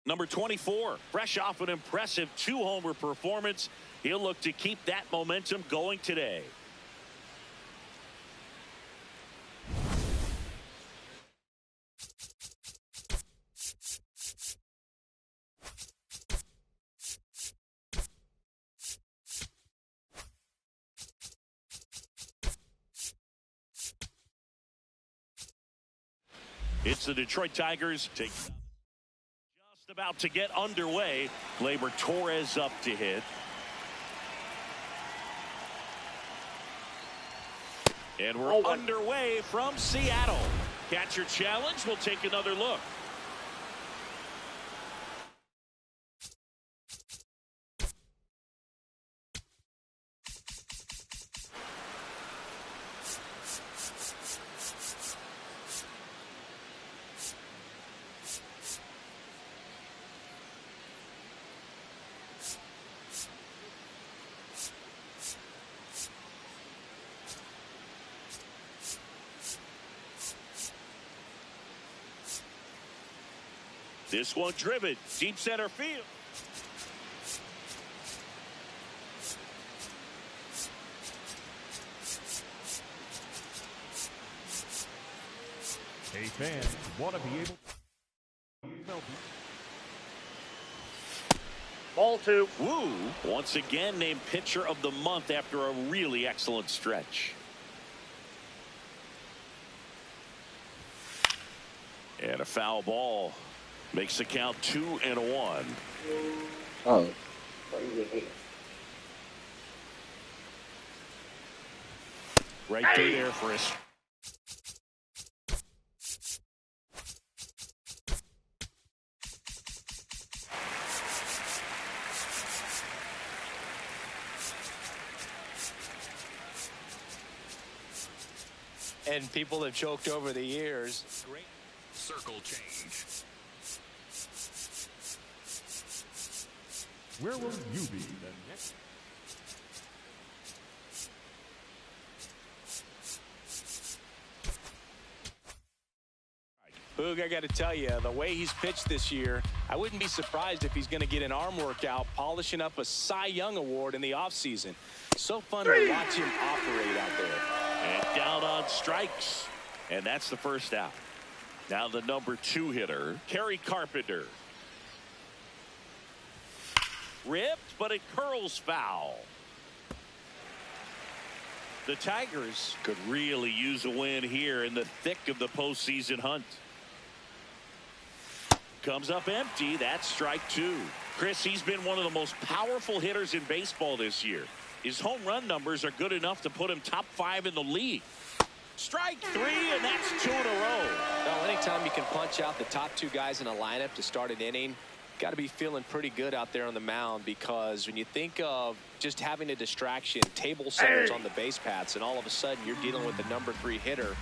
Number 24, fresh off an impressive 2-homer performance, he'll look to keep that momentum going today. It's the Detroit Tigers just about to get underway. Gleyber Torres up to hit. And we're underway from Seattle. Catcher challenge. We'll take another look. This one driven deep center field. Hey fans, want to be able Ball 2. Woo once again named pitcher of the month after a really excellent stretch. And a foul ball. Makes the count 2-1. Oh. Right through there for us. And people have choked over the years. Great circle change. Where will you be the next? Boog, I got to tell you, the way he's pitched this year, I wouldn't be surprised if he's going to get an arm workout polishing up a Cy Young award in the offseason. So fun to watch him operate out there. And down on strikes. And that's the first out. Now the number 2 hitter, Kerry Carpenter. Ripped, but it curls foul. The Tigers could really use a win here in the thick of the postseason hunt. Comes up empty. That's strike 2. Chris, he's been one of the most powerful hitters in baseball this year. His home run numbers are good enough to put him top 5 in the league. Strike 3, and that's 2 in a row. Well, anytime you can punch out the top 2 guys in a lineup to start an inning, got to be feeling pretty good out there on the mound, because when you think of just having a distraction, table setters on the base paths, and all of a sudden you're dealing with the number 3 hitter,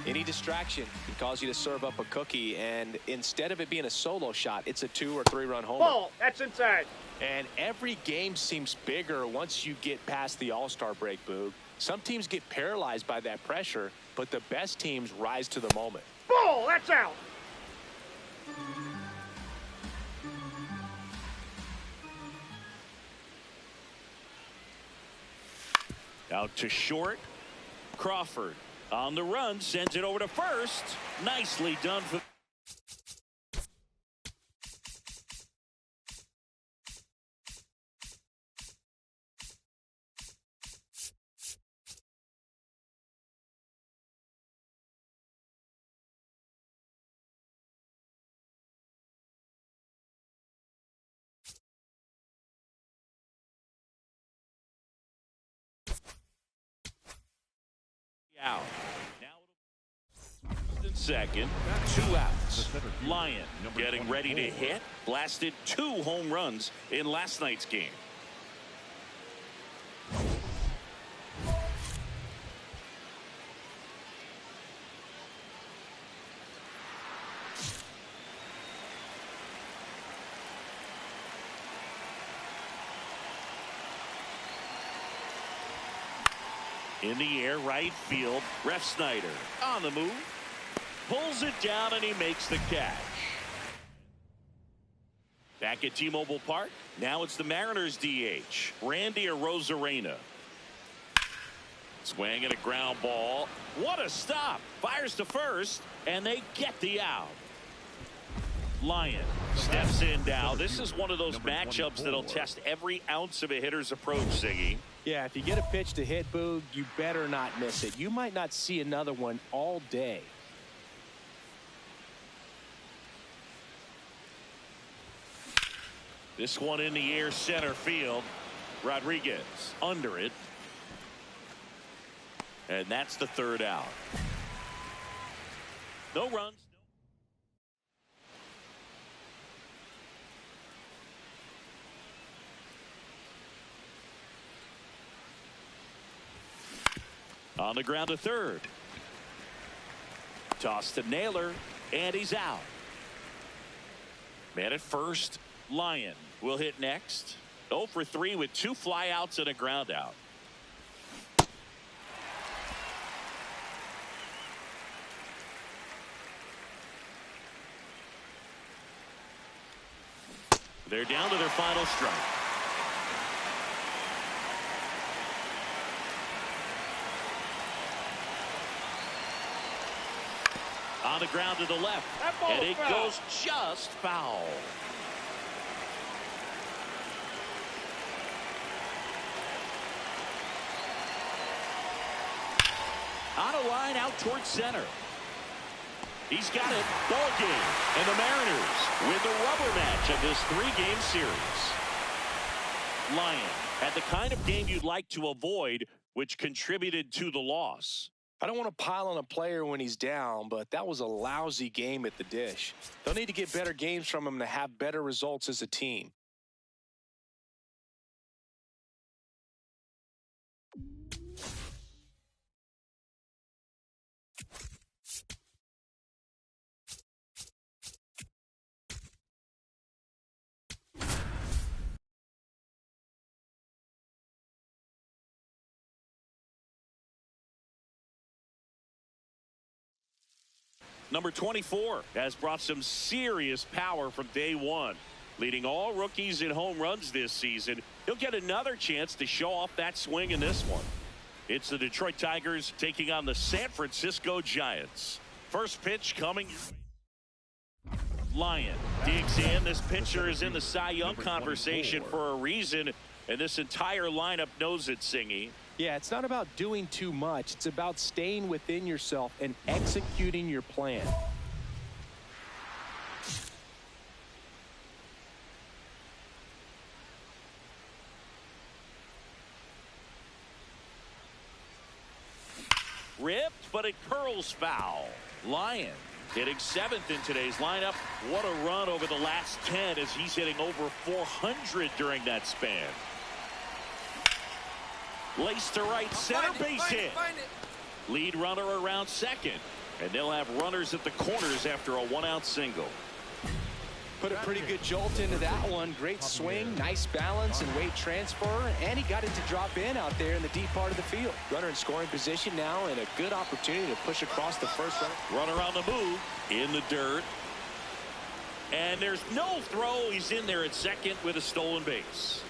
any distraction can cause you to serve up a cookie, and instead of it being a solo shot, it's a 2 or 3 run homer. Ball. That's inside. And every game seems bigger once you get past the All-Star break, Boog. Some teams get paralyzed by that pressure, but the best teams rise to the moment. Ball. That's out. Out to short. Crawford on the run, sends it over to first. Nicely done for. Out. Now second, 2 outs. Lyon getting ready to hit. Blasted 2 home runs in last night's game. In the air, right field. Refsnyder on the move. Pulls it down, and he makes the catch. Back at T-Mobile Park, now it's the Mariners DH, Randy Arozarena. Swing and a ground ball. What a stop. Fires to first, and they get the out. Lyon steps in now. This is one of those matchups that'll test every ounce of a hitter's approach, Ziggy. Yeah, if you get a pitch to hit, Boog, you better not miss it. You might not see another one all day. This one in the air, center field. Rodriguez under it. And that's the third out. No runs. On the ground to third. Toss to Naylor, and he's out. Man at first, Lyon will hit next. 0 for 3 with 2 flyouts and a ground out. They're down to their final strike. On the ground to the left, and it goes just foul. On a line out towards center. He's got it. Ball game. And the Mariners win the rubber match of this 3-game series. Lyon had the kind of game you'd like to avoid, which contributed to the loss. I don't want to pile on a player when he's down, but that was a lousy game at the dish. They'll need to get better games from him to have better results as a team. Number 24 has brought some serious power from day one. Leading all rookies in home runs this season. He'll get another chance to show off that swing in this one. It's the Detroit Tigers taking on the San Francisco Giants. First pitch coming. Lyon digs in. This pitcher is in the Cy Young conversation for a reason, and this entire lineup knows it, Singy. Yeah, it's not about doing too much. It's about staying within yourself and executing your plan. Ripped, but it curls foul. Lyon hitting 7th in today's lineup. What a run over the last 10 as he's hitting over 400 during that span. Lace to right center, base hit. Lead runner around second. And they'll have runners at the corners after a 1-out single. Put a pretty good jolt into that one. Great swing, nice balance and weight transfer. And he got it to drop in out there in the deep part of the field. Runner in scoring position now and a good opportunity to push across the first runner. Runner on the move in the dirt. And there's no throw. He's in there at second with a stolen base.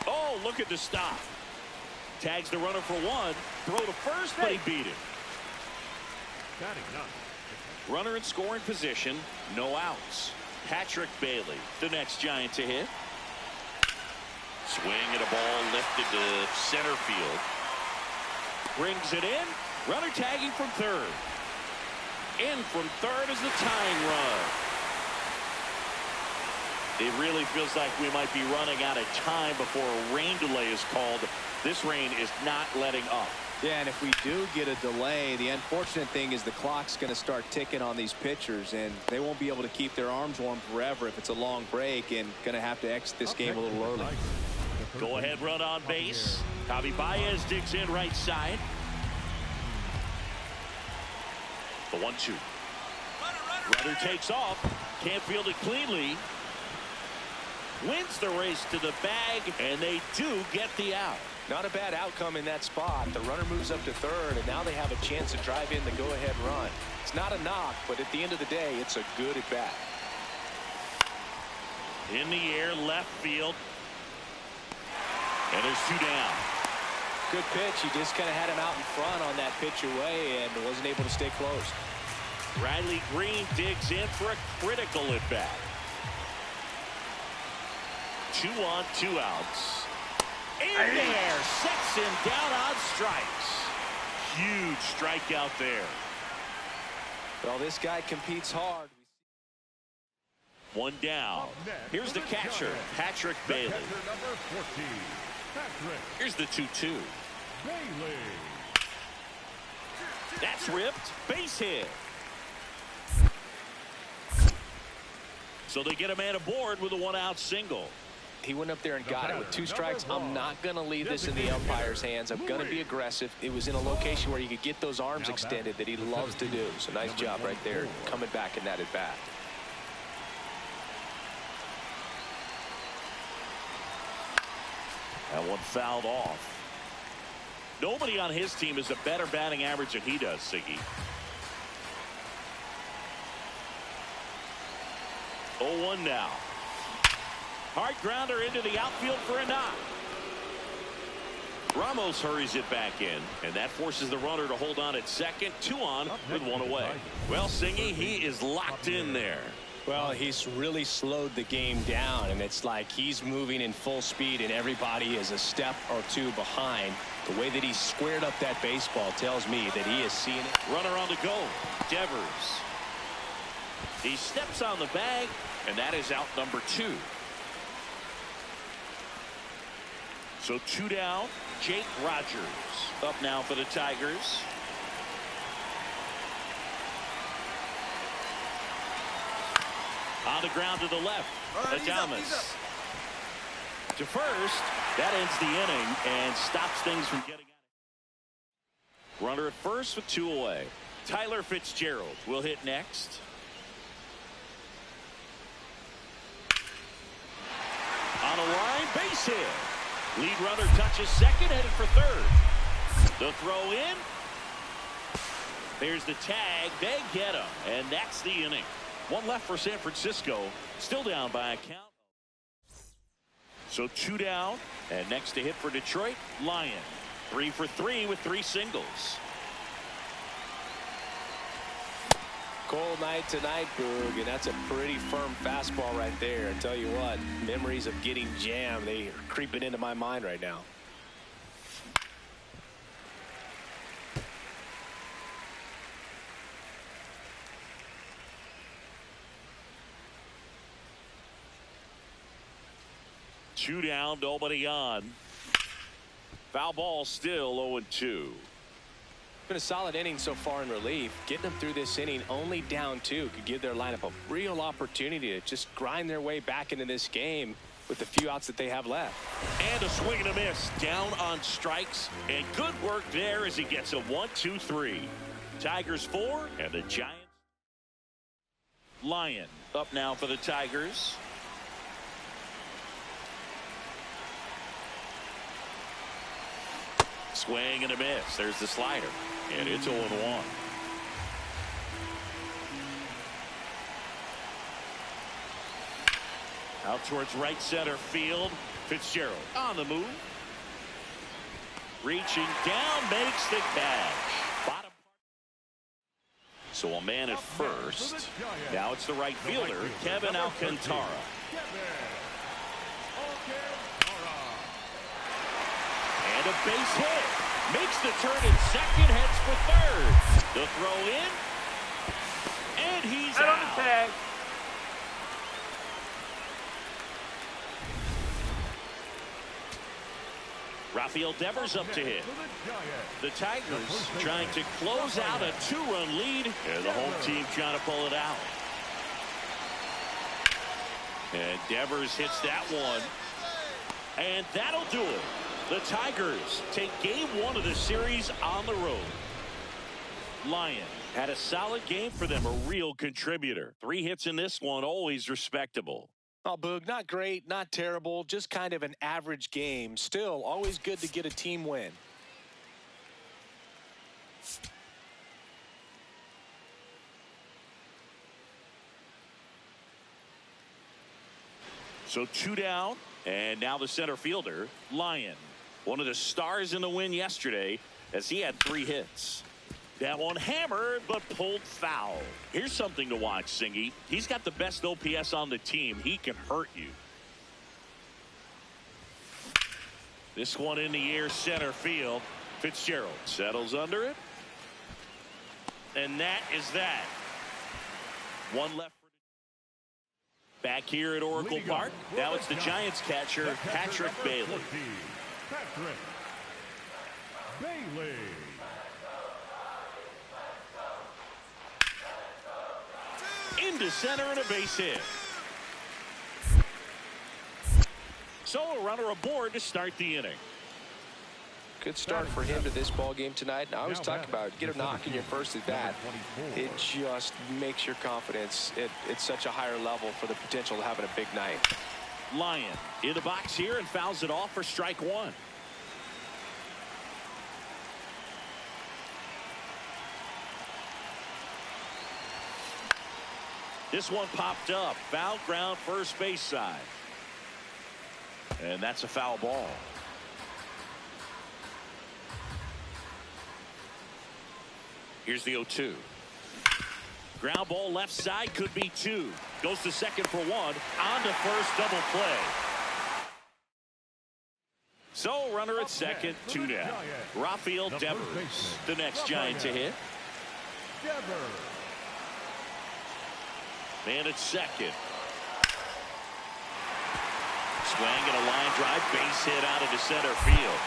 Oh, look at the stop. Tags the runner for 1. Throw to first, but he beat it. Runner in scoring position. No outs. Patrick Bailey, the next Giant to hit. Swing at a ball lifted to center field. Brings it in. Runner tagging from third. In from third is the tying run. It really feels like we might be running out of time before a rain delay is called. This rain is not letting up. Yeah, and if we do get a delay, the unfortunate thing is the clock's going to start ticking on these pitchers, and they won't be able to keep their arms warm forever if it's a long break, and going to have to exit this game a little early. Go ahead run on base. Javi Baez digs in right side. The 1-2. Runner takes off. Can't field it cleanly. wins the race to the bag, and they do get the out. Not a bad outcome in that spot. The runner moves up to third, and now they have a chance to drive in the go-ahead run. It's not a knock, but at the end of the day, it's a good at-bat. In the air, left field. And there's 2 down. Good pitch. He just kind of had him out in front on that pitch away and wasn't able to stay close. Riley Green digs in for a critical at-bat. 2 on, 2 outs. In there, sets him down on strikes. Huge strikeout there. Well, this guy competes hard. 1 down. Here's the catcher, Patrick Bailey. Number 14, Patrick Here's the 2-2. Bailey. That's ripped. Base hit. So they get a man aboard with a 1-out single. He went up there and got it with 2 strikes. I'm not going to leave this in the umpire's hands. I'm going to be aggressive. It was in a location where you could get those arms extended that he loves to do. So nice job right there coming back in that at-bat. That one fouled off. Nobody on his team has a better batting average than he does, Siggy. 0-1 now. Hard grounder into the outfield for a knock. Ramos hurries it back in, and that forces the runner to hold on at second. 2 on with 1 away. Well, Siggy, he is locked in there. Well, he's really slowed the game down, and it's like he's moving in full speed, and everybody is a step or 2 behind. The way that he squared up that baseball tells me that he is seeing it. Runner on the go. Devers. He steps on the bag, and that is out number 2. So 2 down. Jake Rogers up now for the Tigers. On the ground to the left. Adames to first. That ends the inning and stops things from getting out. Runner at first with 2 away. Tyler Fitzgerald will hit next. On a line, base hit. Lead runner touches second, headed for third. The throw in. There's the tag. They get him, and that's the inning. 1 left for San Francisco. Still down by a count. So 2 down, and next to hit for Detroit, Lyon. 3 for 3 with 3 singles. Cold night tonight, Boog, and that's a pretty firm fastball right there. I tell you what, memories of getting jammed, they are creeping into my mind right now. Two down, nobody on. Foul ball, still 0-2. Been a solid inning so far in relief. Getting them through this inning only down 2 could give their lineup a real opportunity to just grind their way back into this game with the few outs that they have left. And a swing and a miss. Down on strikes. And good work there as he gets a 1-2-3. Tigers 4 and the Giants. Lyon up now for the Tigers. Swing and a miss. There's the slider. And it's 0-1. Out towards right center field. Fitzgerald on the move. Reaching down, makes the catch. Bottom. So a man at first. Now it's the right fielder, Kevin Alcantara. And a base hit. Makes the turn at second, heads for third. The throw in. And he's out. On the tag. Rafael Devers up to hit. The Tigers trying to close out a 2-run lead. And the home team trying to pull it out. And Devers hits that one. And that'll do it. The Tigers take game 1 of the series on the road. Lyon had a solid game for them, a real contributor. 3 hits in this one, always respectable. Oh, Boog, not great, not terrible, just kind of an average game. Still, always good to get a team win. So 2 down, and now the center fielder, Lyon. One of the stars in the win yesterday as he had 3 hits. That one hammered, but pulled foul. Here's something to watch, Singy. He's got the best OPS on the team. He can hurt you. This one in the air, center field. Fitzgerald settles under it. And that is that. One left. Back here at Oracle Park. Now it's the Giants catcher, Patrick Bailey. 14, Patrick Bailey. Into center and a base hit. So a runner aboard to start the inning. Good start for him to this ball game tonight. And I always talk about get a knock in your first at bat. It just makes your confidence at such a higher level for the potential of having a big night. Lyon in the box here and fouls it off for strike 1. This one popped up. Foul ground first base side. And that's a foul ball. Here's the 0-2. Ground ball left side, could be 2. Goes to second for 1. On to first, double play. So runner at second, 2 down. Rafael Devers, the next Giant to hit. Man at second. Swing and a line drive, base hit out into center field.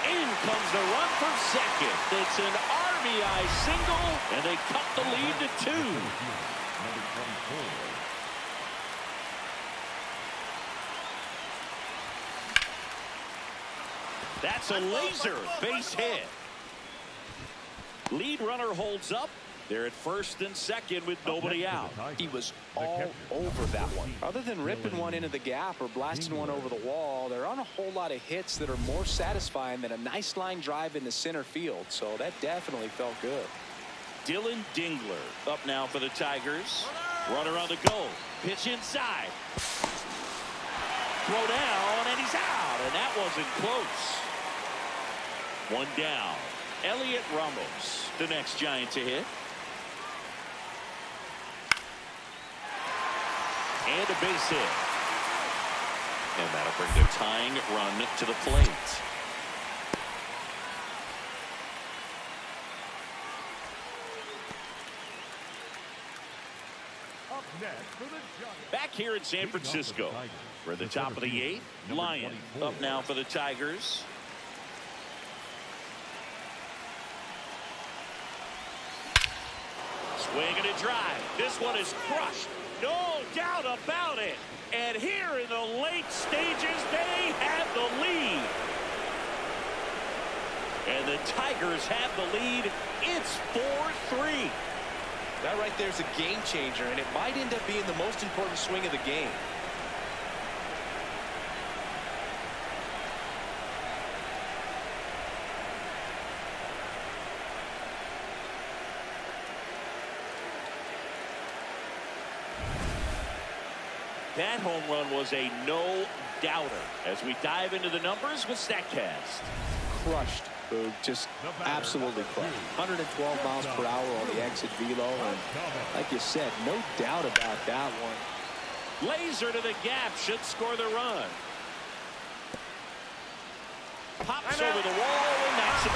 In comes the run from second. It's an RBI single, and they cut the lead to 2. That's a laser base hit. Lead runner holds up. They're at first and second with nobody out. He was all over that one. Other than ripping one into the gap or blasting one over the wall, there aren't a whole lot of hits that are more satisfying than a nice line drive in the center field. So that definitely felt good. Dylan Dingler up now for the Tigers. Runner on the go. Pitch inside. Throw down, and he's out. And that wasn't close. 1 down. Elliot Ramos, the next Giant to hit. And a base hit. And that'll bring the tying run to the plate. Up next for the Giants. Back here in San Francisco. We're at the top of the 8th. Lyon up now for the Tigers. Swing and a drive. This one is crushed. No doubt about it. And here in the late stages, they have the lead. And the Tigers have the lead. It's 4-3. That right there is a game changer, and it might end up being the most important swing of the game. That home run was a no-doubter. As we dive into the numbers with StatCast. Crushed, Boog. Just absolutely crushed. 112 miles per hour on the exit velo, and like you said, no doubt about that one. Laser to the gap should score the run. Pops over the wall, and that's it.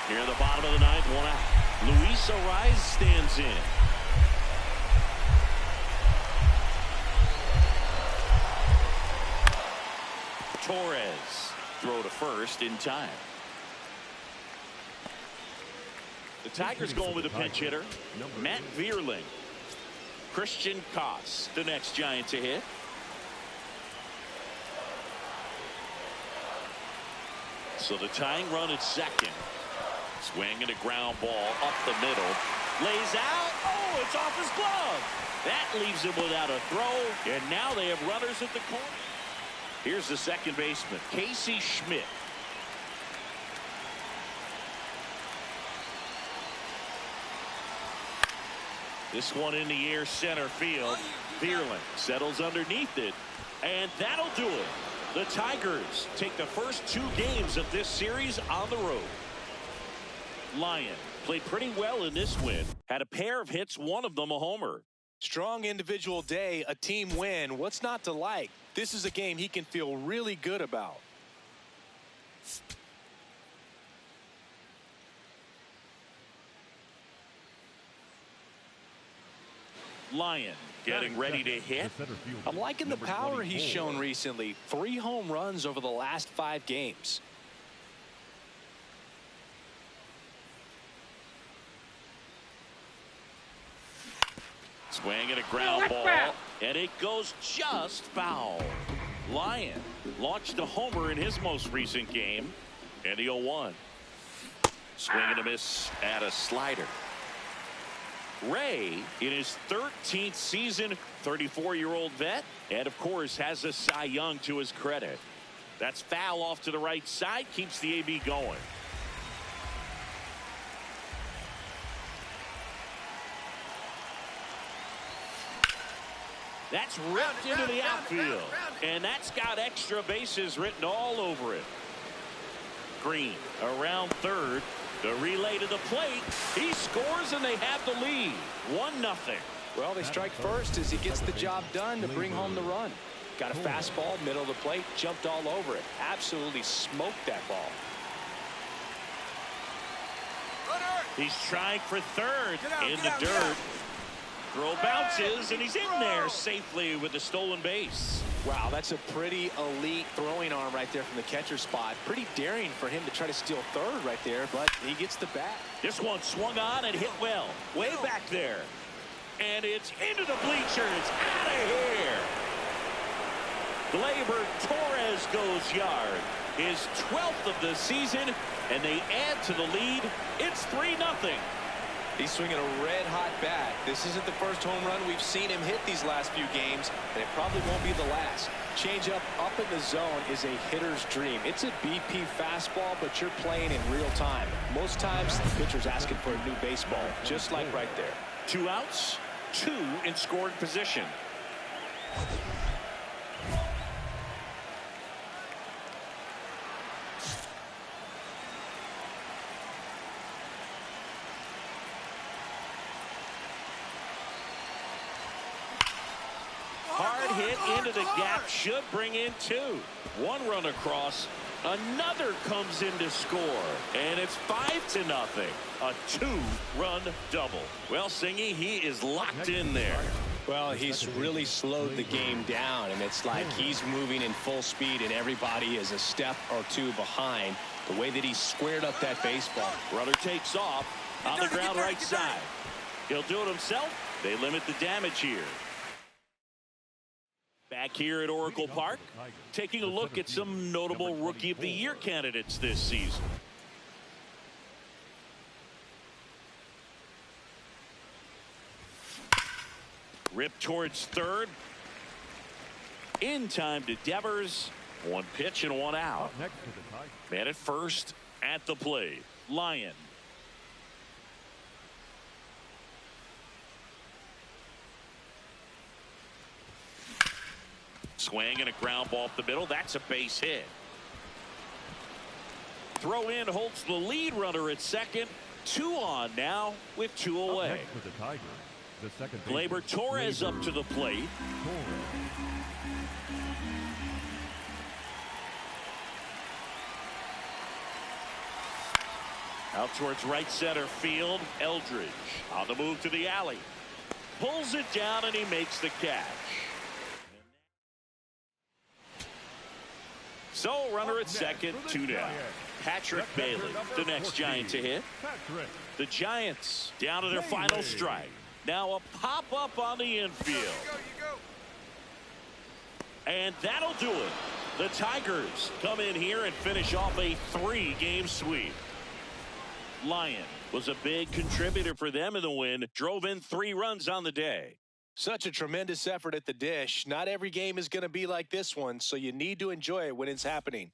Here in the bottom of the 9th, 1 out. Luis Ariz stands in. Torres throw to first in time. The Tigers going with a pinch hitter, Matt Vierling. Christian Koss, the next Giant to hit. So the tying run at second. Swing and a ground ball up the middle. Lays out. Oh, it's off his glove. That leaves him without a throw. And now they have runners at the corner. Here's the second baseman, Casey Schmidt. This one in the air center field. Bierlin settles underneath it. And that'll do it. The Tigers take the first 2 games of this series on the road. Lyon played pretty well in this win. Had a pair of hits, one of them a homer. Strong individual day, a team win. What's not to like? This is a game he can feel really good about. Lyon getting ready to hit. I'm liking the power he's shown recently. 3 home runs over the last 5 games. Swing and a ground ball, and it goes just foul. Lyon launched a homer in his most recent game, and the 0-1. Swing and a miss at a slider. Ray, in his 13th season, 34-year-old vet, and of course has a Cy Young to his credit. That's foul off to the right side, keeps the AB going. That's ripped into the outfield, and that's got extra bases written all over it. Green around third. The relay to the plate. He scores, and they have the lead. 1-0. Well, they strike first as he gets the job done to bring home the run. Got a fastball, middle of the plate, jumped all over it. Absolutely smoked that ball. He's trying for third in the dirt. Throw bounces, and he's in there safely with the stolen base. Wow, that's a pretty elite throwing arm right there from the catcher spot. Pretty daring for him to try to steal third right there, but he gets the bat. This one swung on and hit well. Way back there. And it's into the bleachers. Out of here. Gleyber Torres goes yard. His 12th of the season, and they add to the lead. It's 3-0. He's swinging a red-hot bat. This isn't the first home run we've seen him hit these last few games, and it probably won't be the last. Changeup up in the zone is a hitter's dream. It's a BP fastball, but you're playing in real time. Most times, the pitcher's asking for a new baseball, just like right there. 2 outs, 2 in scoring position. Hard hit into the gap, should bring in 2. 1 run across, another comes in to score, and it's 5-0. A 2-run double. Well, Singy, he is locked in there. Well, he's really slowed the game down, and it's like he's moving in full speed, and everybody is a step or 2 behind. The way that he squared up that baseball. Runner takes off on the ground right side. He'll do it himself. They limit the damage here. Back here at Oracle Park, taking a look at some notable Rookie of the Year candidates this season. Rip towards third. In time to Devers. 1 pitch and 1 out. Man at first at the plate. Lyon. Swing and a ground ball up the middle. That's a base hit. Throw in holds the lead runner at second. 2 on now with 2 away. Gleyber Torres up to the plate. Out towards right center field. Eldridge on the move to the alley. Pulls it down and he makes the catch. So runner at second, 2 down. Patrick Bailey, the next Giant to hit. The Giants down to their final strike. Now a pop-up on the infield. And that'll do it. The Tigers come in here and finish off a 3-game sweep. Lyon was a big contributor for them in the win. Drove in 3 runs on the day. Such a tremendous effort at the dish. Not every game is going to be like this one, so you need to enjoy it when it's happening.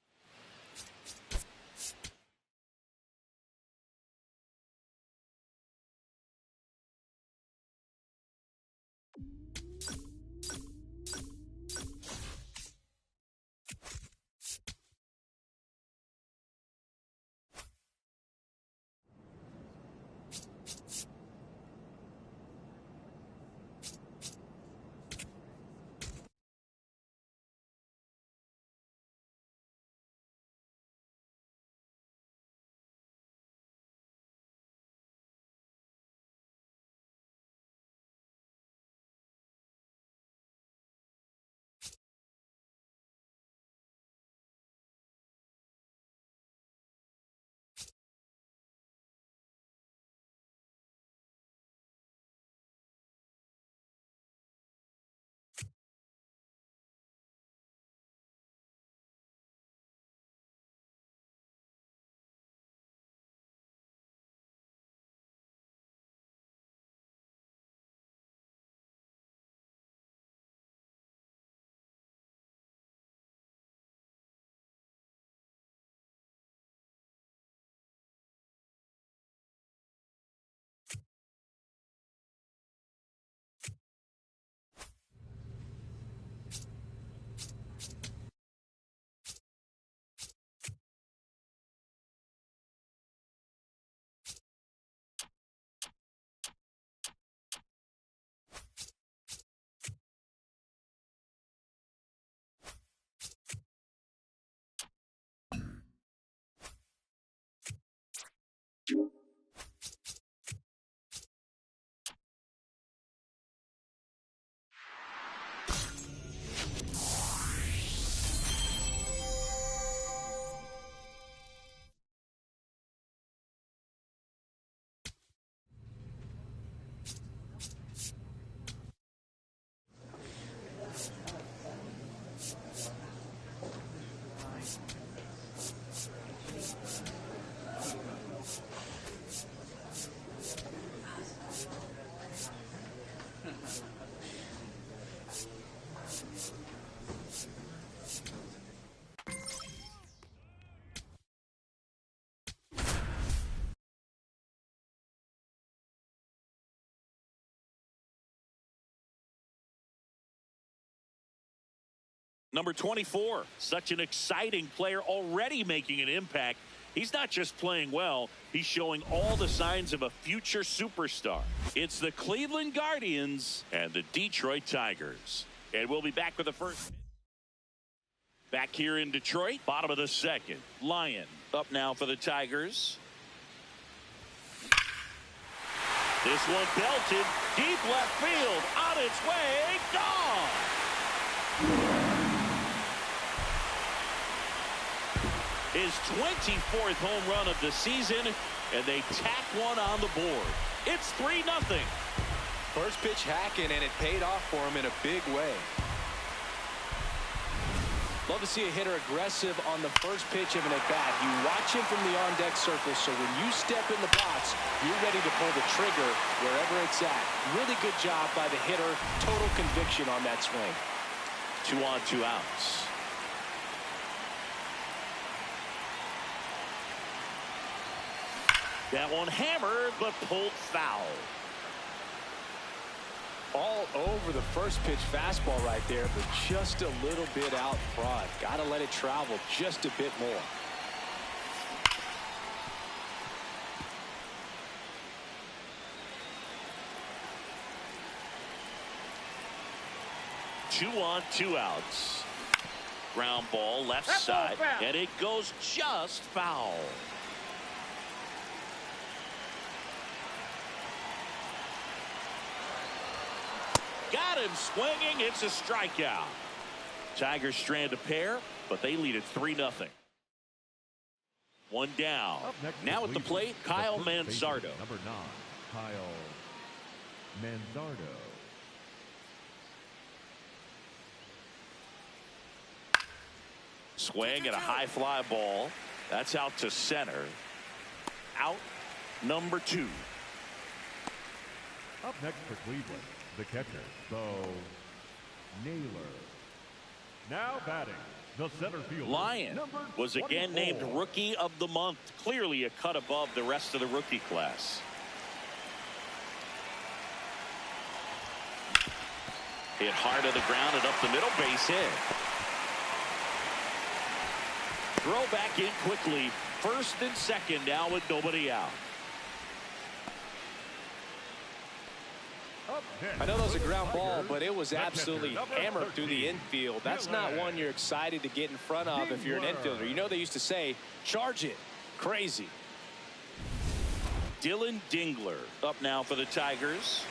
Number 24, such an exciting player already making an impact. He's not just playing well, he's showing all the signs of a future superstar. It's the Cleveland Guardians and the Detroit Tigers. And we'll be back with the first. Back here in Detroit, bottom of the second. Lyon up now for the Tigers. This one belted deep left field, on its way, gone. His 24th home run of the season, and they tack one on the board. It's 3-0. First pitch hacking, and it paid off for him in a big way. Love to see a hitter aggressive on the first pitch of an at-bat. You watch him from the on-deck circle, so when you step in the box, you're ready to pull the trigger wherever it's at. Really good job by the hitter. Total conviction on that swing. 2 on, 2 outs. That one hammered, but pulled foul. All over the first pitch fastball right there, but just a little bit out front. Got to let it travel just a bit more. Two on, 2 outs. Ground ball left side, and it goes just foul. Got him swinging. It's a strikeout. Tigers strand a pair, but they lead at 3-0. One down. Now at the plate, Kyle Manzardo. Number 9, Kyle Manzardo. Swing and a high fly ball. That's out to center. Out number 2. Up next for Cleveland, the catcher, Bo Naylor. Now batting, the center fielder, Lyon was again named Rookie of the Month. Clearly a cut above the rest of the rookie class. Hit hard to the ground and up the middle, base hit. Throw back in quickly. First and second now with nobody out. I know that was a ground ball, but it was absolutely hammered through the infield. That's not one you're excited to get in front of if you're an infielder. You know they used to say, charge it. Crazy. Dylan Dingler up now for the Tigers.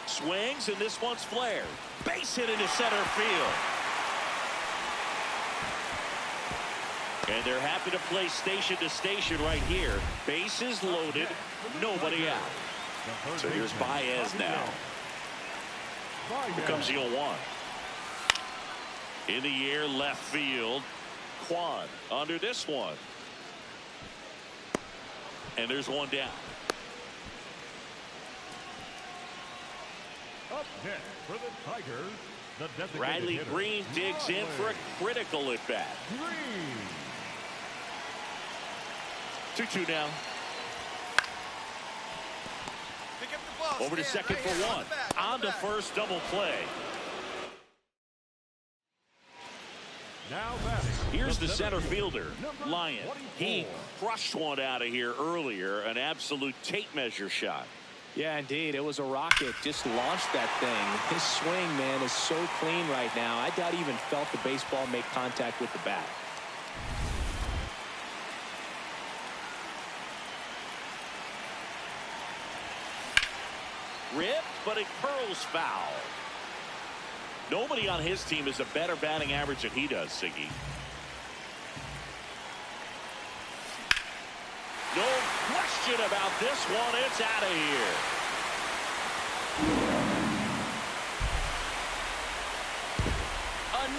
Swings, and this one's flared. Base hit into center field. And they're happy to play station to station right here. Bases loaded, nobody out. So here's Baez now. Here comes the 0-1. In the air, left field. Quan under this one. And there's one down. Up next for the Tigers, the designated Riley hitter, Green digs in for a critical at bat. Green. 2-2 now. Over to second for one. On to first, double play. Now batting. Here's the center fielder, Lyon. He crushed one out of here earlier, an absolute tape measure shot. Yeah, indeed. It was a rocket. Just launched that thing. His swing, man, is so clean right now. I doubt he even felt the baseball make contact with the bat. Ripped, but it curls foul. Nobody on his team has a better batting average than he does, Siggy. No question about this one. It's out of here.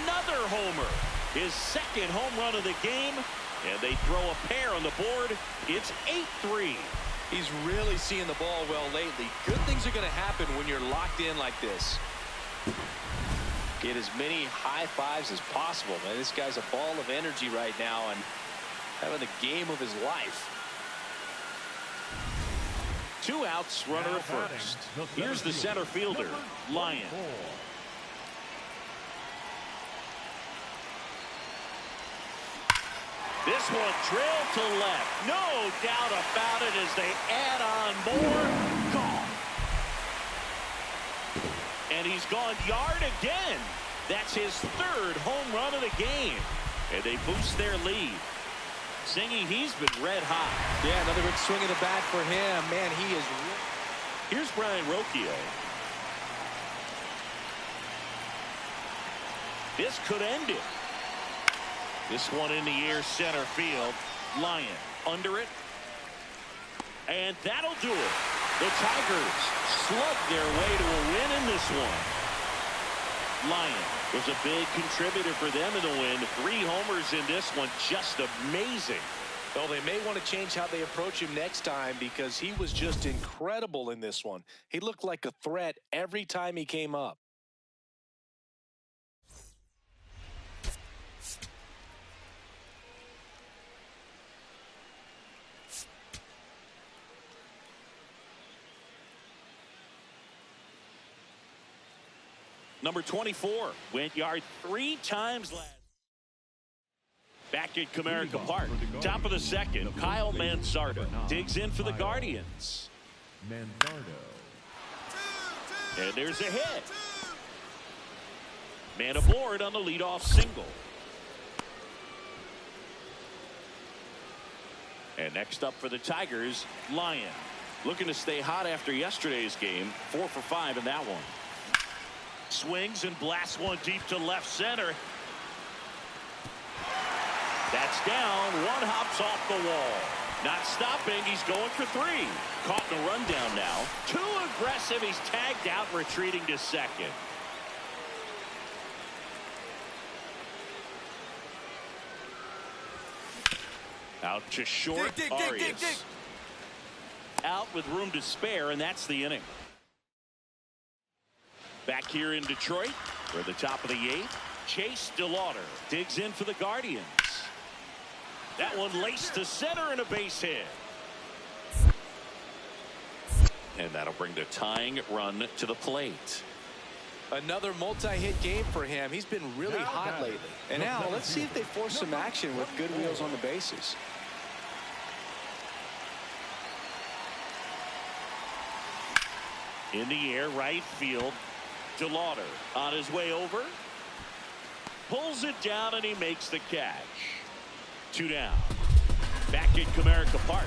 Another homer. His second home run of the game. And they throw a pair on the board. It's 8-3. He's really seeing the ball well lately. Good things are going to happen when you're locked in like this. Get as many high fives as possible, man. This guy's a ball of energy right now and having the game of his life. 2 outs, runner at first. Here's the center fielder, Lyon. This one drilled to left. No doubt about it as they add on more. Gone. And he's gone yard again. That's his 3rd home run of the game. And they boost their lead. Singy, he's been red hot. Yeah, another big swing of the bat for him. Man, he is. Here's Brian Rocchio. This could end it. This one in the air, center field. Lyon under it. And that'll do it. The Tigers slug their way to a win in this one. Lyon was a big contributor for them in the win. 3 homers in this one. Just amazing. Well, they may want to change how they approach him next time because he was just incredible in this one. He looked like a threat every time he came up. Number 24 went yard 3 times last. Back at Comerica Park. Top of the second, Kyle Manzardo digs in for the Guardians. Manzardo. And there's a hit. Man aboard on the leadoff single. And next up for the Tigers, Lyon. Looking to stay hot after yesterday's game. 4 for 5 in that one. Swings and blasts one deep to left center. That's down. One hops off the wall. Not stopping. He's going for 3. Caught in a rundown now. Too aggressive. He's tagged out, retreating to second. Out to short, Arias. Out with room to spare, and that's the inning. Back here in Detroit, we're at the top of the 8th. Chase DeLauder digs in for the Guardians. That one laced to center and a base hit. And that'll bring the tying run to the plate. Another multi-hit game for him. He's been really hot lately. And now let's see if they force some action with good wheels on the bases. In the air, right field. DeLauder on his way over. Pulls it down and he makes the catch. 2 down. Back at Comerica Park.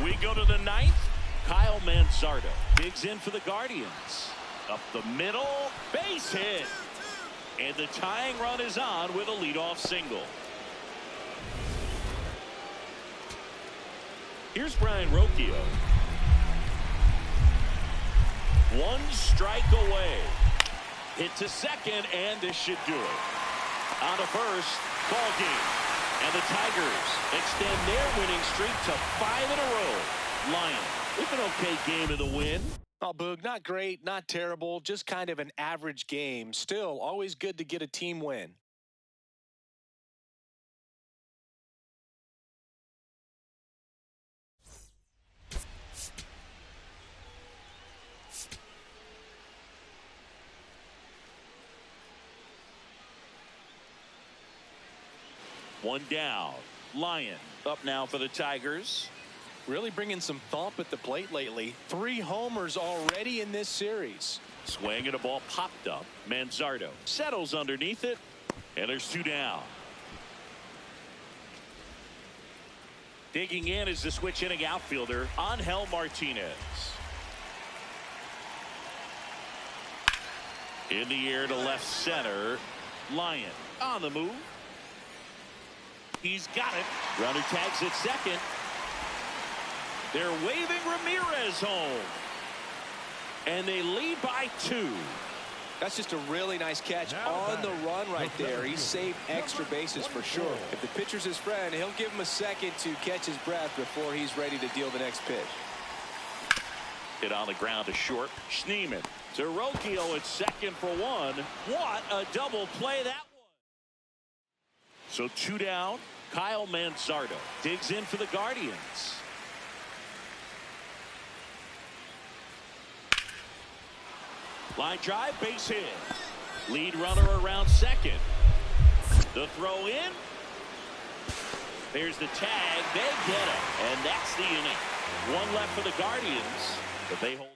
We go to the 9th. Kyle Manzardo digs in for the Guardians. Up the middle, base hit. And the tying run is on with a leadoff single. Here's Brian Rocchio. 1 strike away. Hit to second, and this should do it. On to first, ball game. And the Tigers extend their winning streak to 5 in a row. Lions with an okay game of the win. Oh, Boog, not great, not terrible, just kind of an average game. Still, always good to get a team win. One down. Lyon up now for the Tigers. Really bringing some thump at the plate lately. 3 homers already in this series. Swing and a ball popped up. Manzardo settles underneath it. And there's 2 down. Digging in is the switch inning outfielder, Angel Martinez. In the air to left center. Lyon on the move. He's got it. Runner tags at second. They're waving Ramirez home. And they lead by 2. That's just a really nice catch on the run right there. He saved extra bases for sure. If the pitcher's his friend, he'll give him a second to catch his breath before he's ready to deal the next pitch. Hit on the ground to short. Schneemann to Rocchio at second for 1. What a double play that was. So 2 down. Kyle Manzardo digs in for the Guardians. Line drive, base hit. Lead runner around second. The throw in. There's the tag. They get it. And that's the inning. 1 left for the Guardians, but they hold on.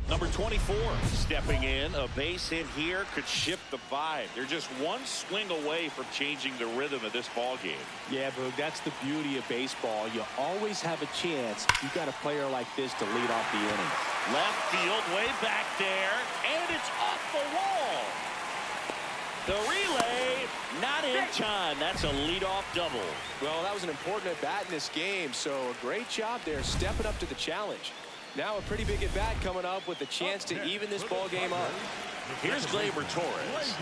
Number 24 stepping in. A base hit here could shift the vibe. They're just 1 swing away from changing the rhythm of this ball game. Yeah, Boog, that's the beauty of baseball. You always have a chance. You got a player like this to lead off the inning. Left field, way back there, and it's off the wall. The relay, not in time. That's a leadoff double. Well, that was an important at-bat in this game, so a great job there stepping up to the challenge. Now a pretty big at-bat coming up with a chance to even this ball game up. Here's Gleyber Torres.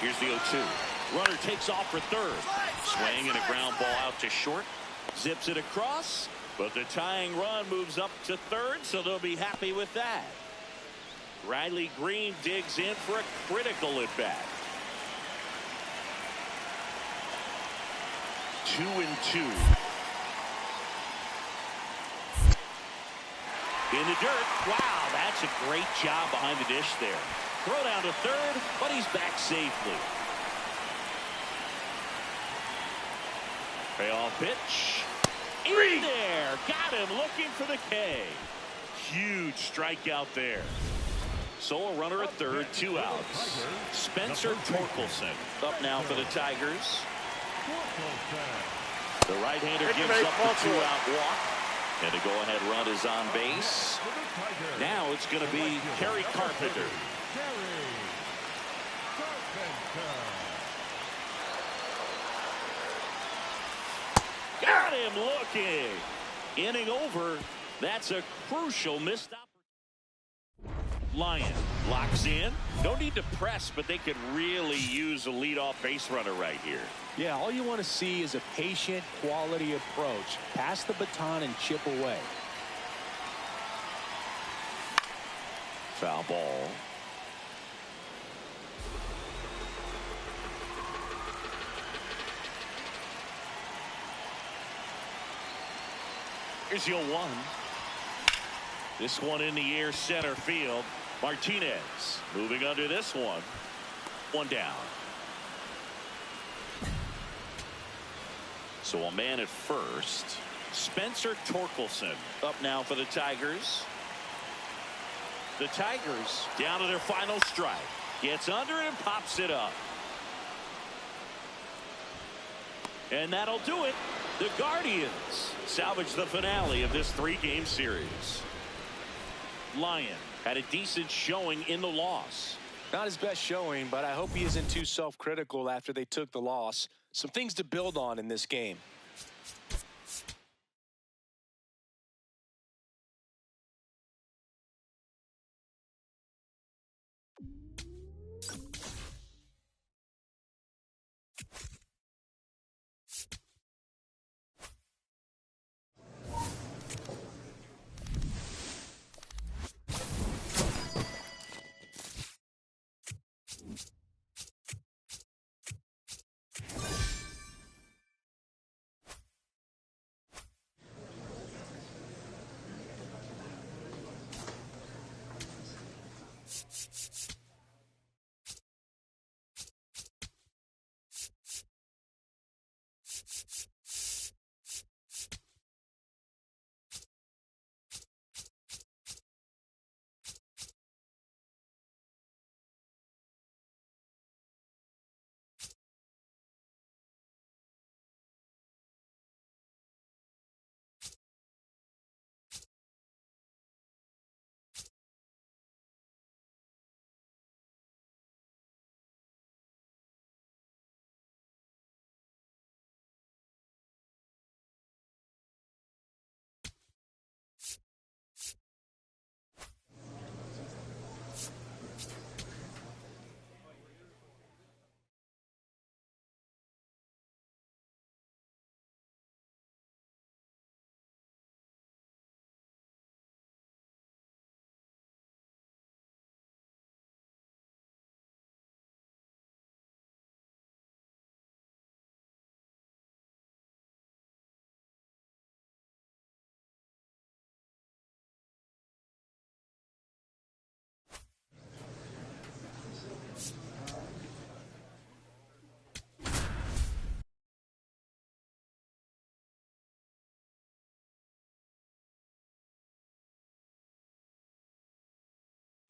Here's the 0-2. Runner takes off for third. Swing and a ground ball out to short. Zips it across, but the tying run moves up to third, so they'll be happy with that. Riley Green digs in for a critical at-bat. 2-2. In the dirt. Wow, that's a great job behind the dish there. Throw down to third, but he's back safely. Payoff pitch. In there. Got him looking for the K. Huge strikeout there. So a runner at third, 2 outs. Spencer Torkelson up now for the Tigers. The right-hander gives up the 2-out walk. And the go-ahead run is on base. Now it's going to be Kerry Carpenter. Got him looking. Inning over. That's a crucial missed opportunity. Lyon locks in. No need to press, but they could really use a leadoff base runner right here. Yeah, all you want to see is a patient, quality approach. Pass the baton and chip away. Foul ball. Here's the 0-1. This one in the air, center field. Martinez moving under this one. One down. So a man at first. Spencer Torkelson up now for the Tigers. The Tigers down to their final strike. Gets under it and pops it up. And that'll do it. The Guardians salvage the finale of this 3-game series. Lyon had a decent showing in the loss. Not his best showing, but I hope he isn't too self-critical after they took the loss. Some things to build on in this game.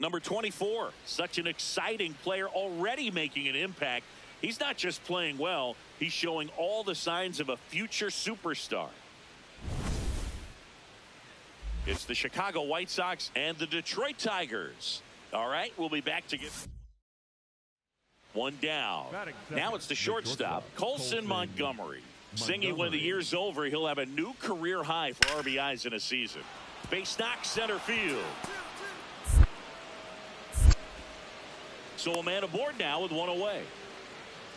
Number 24, such an exciting player already making an impact. He's not just playing well, he's showing all the signs of a future superstar. It's the Chicago White Sox and the Detroit Tigers. All right, we'll be back to get one down. Now it's the shortstop, Colson Montgomery. Singing when the year's over, he'll have a new career high for RBIs in a season. Base knock, center field. So a man aboard now with one away.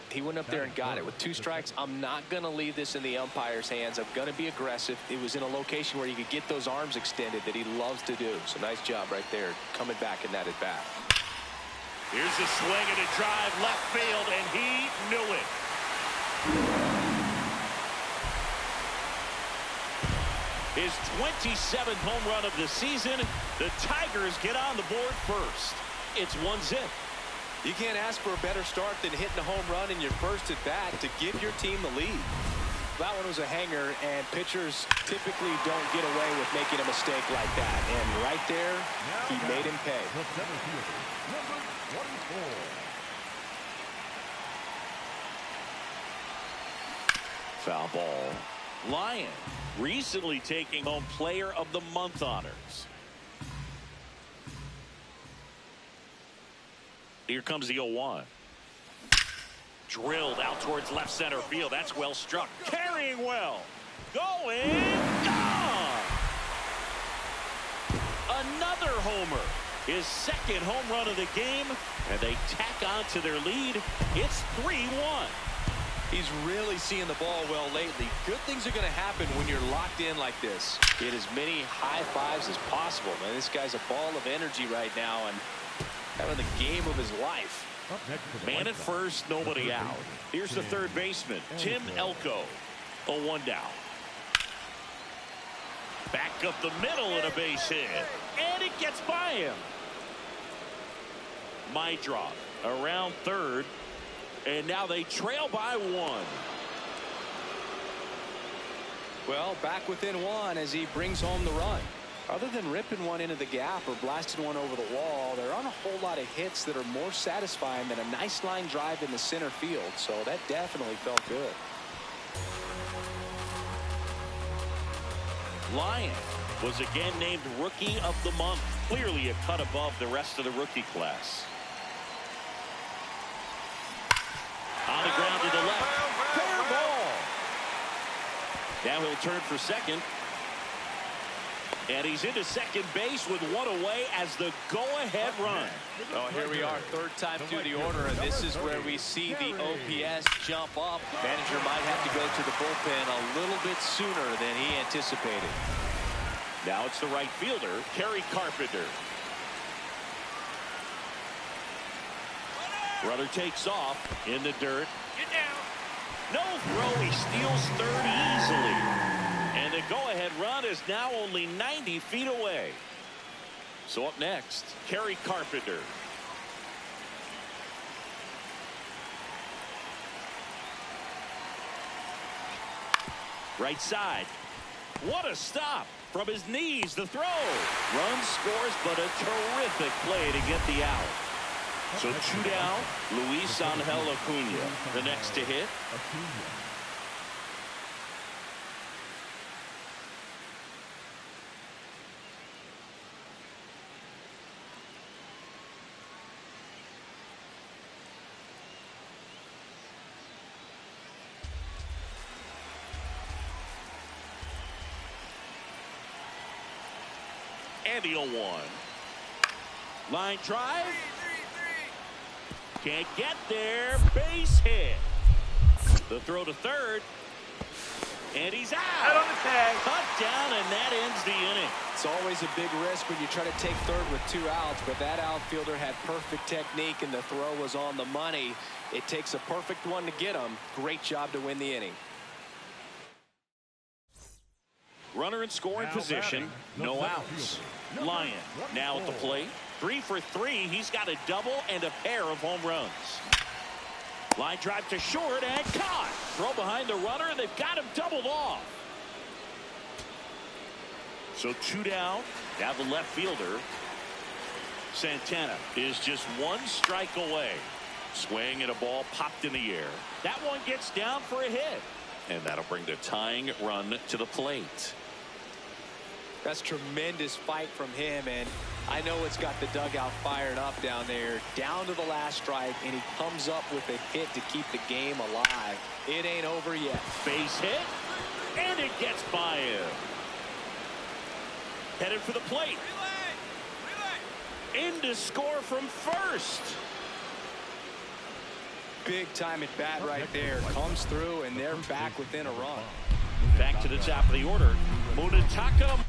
He went up there and got it with 2 strikes. I'm not going to leave this in the umpire's hands. I'm going to be aggressive. It was in a location where you could get those arms extended that he loves to do. So nice job right there coming back in that at bat. Here's a swing and a drive left field, and he knew it. His 27th home run of the season. The Tigers get on the board first. It's 1-0. You can't ask for a better start than hitting a home run in your first at bat to give your team the lead. That one was a hanger, and pitchers typically don't get away with making a mistake like that. And right there, he made him pay. Number 24. Foul ball. Lyon recently taking home Player of the Month honors. Here comes the 0-1. Drilled out towards left center field. That's well struck. Carrying well. Going. Gone. Another homer. His second home run of the game, and they tack on to their lead. It's 3-1. He's really seeing the ball well lately. Good things are going to happen when you're locked in like this. Get as many high fives as possible, man. This guy's a ball of energy right now and having the game of his life. Man at first, nobody out. Here's the third baseman, Tim Elko. 0-1 down. Back up the middle and a base hit. And it gets by him. My drop around third. And now they trail by 1. Well, back within 1 as he brings home the run. Other than ripping one into the gap or blasting one over the wall, there aren't a whole lot of hits that are more satisfying than a nice line drive in the center field. So that definitely felt good. Lyon was again named Rookie of the Month. Clearly a cut above the rest of the rookie class. On the ground to the left. Fair ball. Now he'll turn for second. And he's into second base with 1 away as the go-ahead run. Oh, here we are, third time through the order, and this is where we see the OPS jump up. Manager might have to go to the bullpen a little bit sooner than he anticipated. Now it's the right fielder, Kerry Carpenter. Runner takes off in the dirt. Get down. No throw. He steals third easily. And the go-ahead run is now only 90 feet away. So up next, Kerry Carpenter. Right side. What a stop. From his knees, the throw. Run scores, but a terrific play to get the out. So 2 down, Luis Angel Acuna, the next to hit. And the 0-1. Line drive. Can't get there. Base hit. The throw to third. And he's out. Out on the tag. Cut down, and that ends the inning. It's always a big risk when you try to take third with 2 outs, but that outfielder had perfect technique, and the throw was on the money. It takes a perfect one to get him. Great job to win the inning. Runner in scoring position. No outs. Lyon now at the plate. 3 for 3. He's got a double and a pair of home runs. Line drive to short and caught. Throw behind the runner, and they've got him doubled off. So 2 down. Now the left fielder, Santana, is just 1 strike away. Swing and a ball popped in the air. That one gets down for a hit. And that'll bring the tying run to the plate. That's tremendous fight from him, and I know it's got the dugout fired up down there, down to the last strike, and he comes up with a hit to keep the game alive. It ain't over yet. Base hit, and it gets by him. Headed for the plate. In to score from first. Big time at bat right there. Comes through, and they're back within a run. Back to the top of the order. Munetaka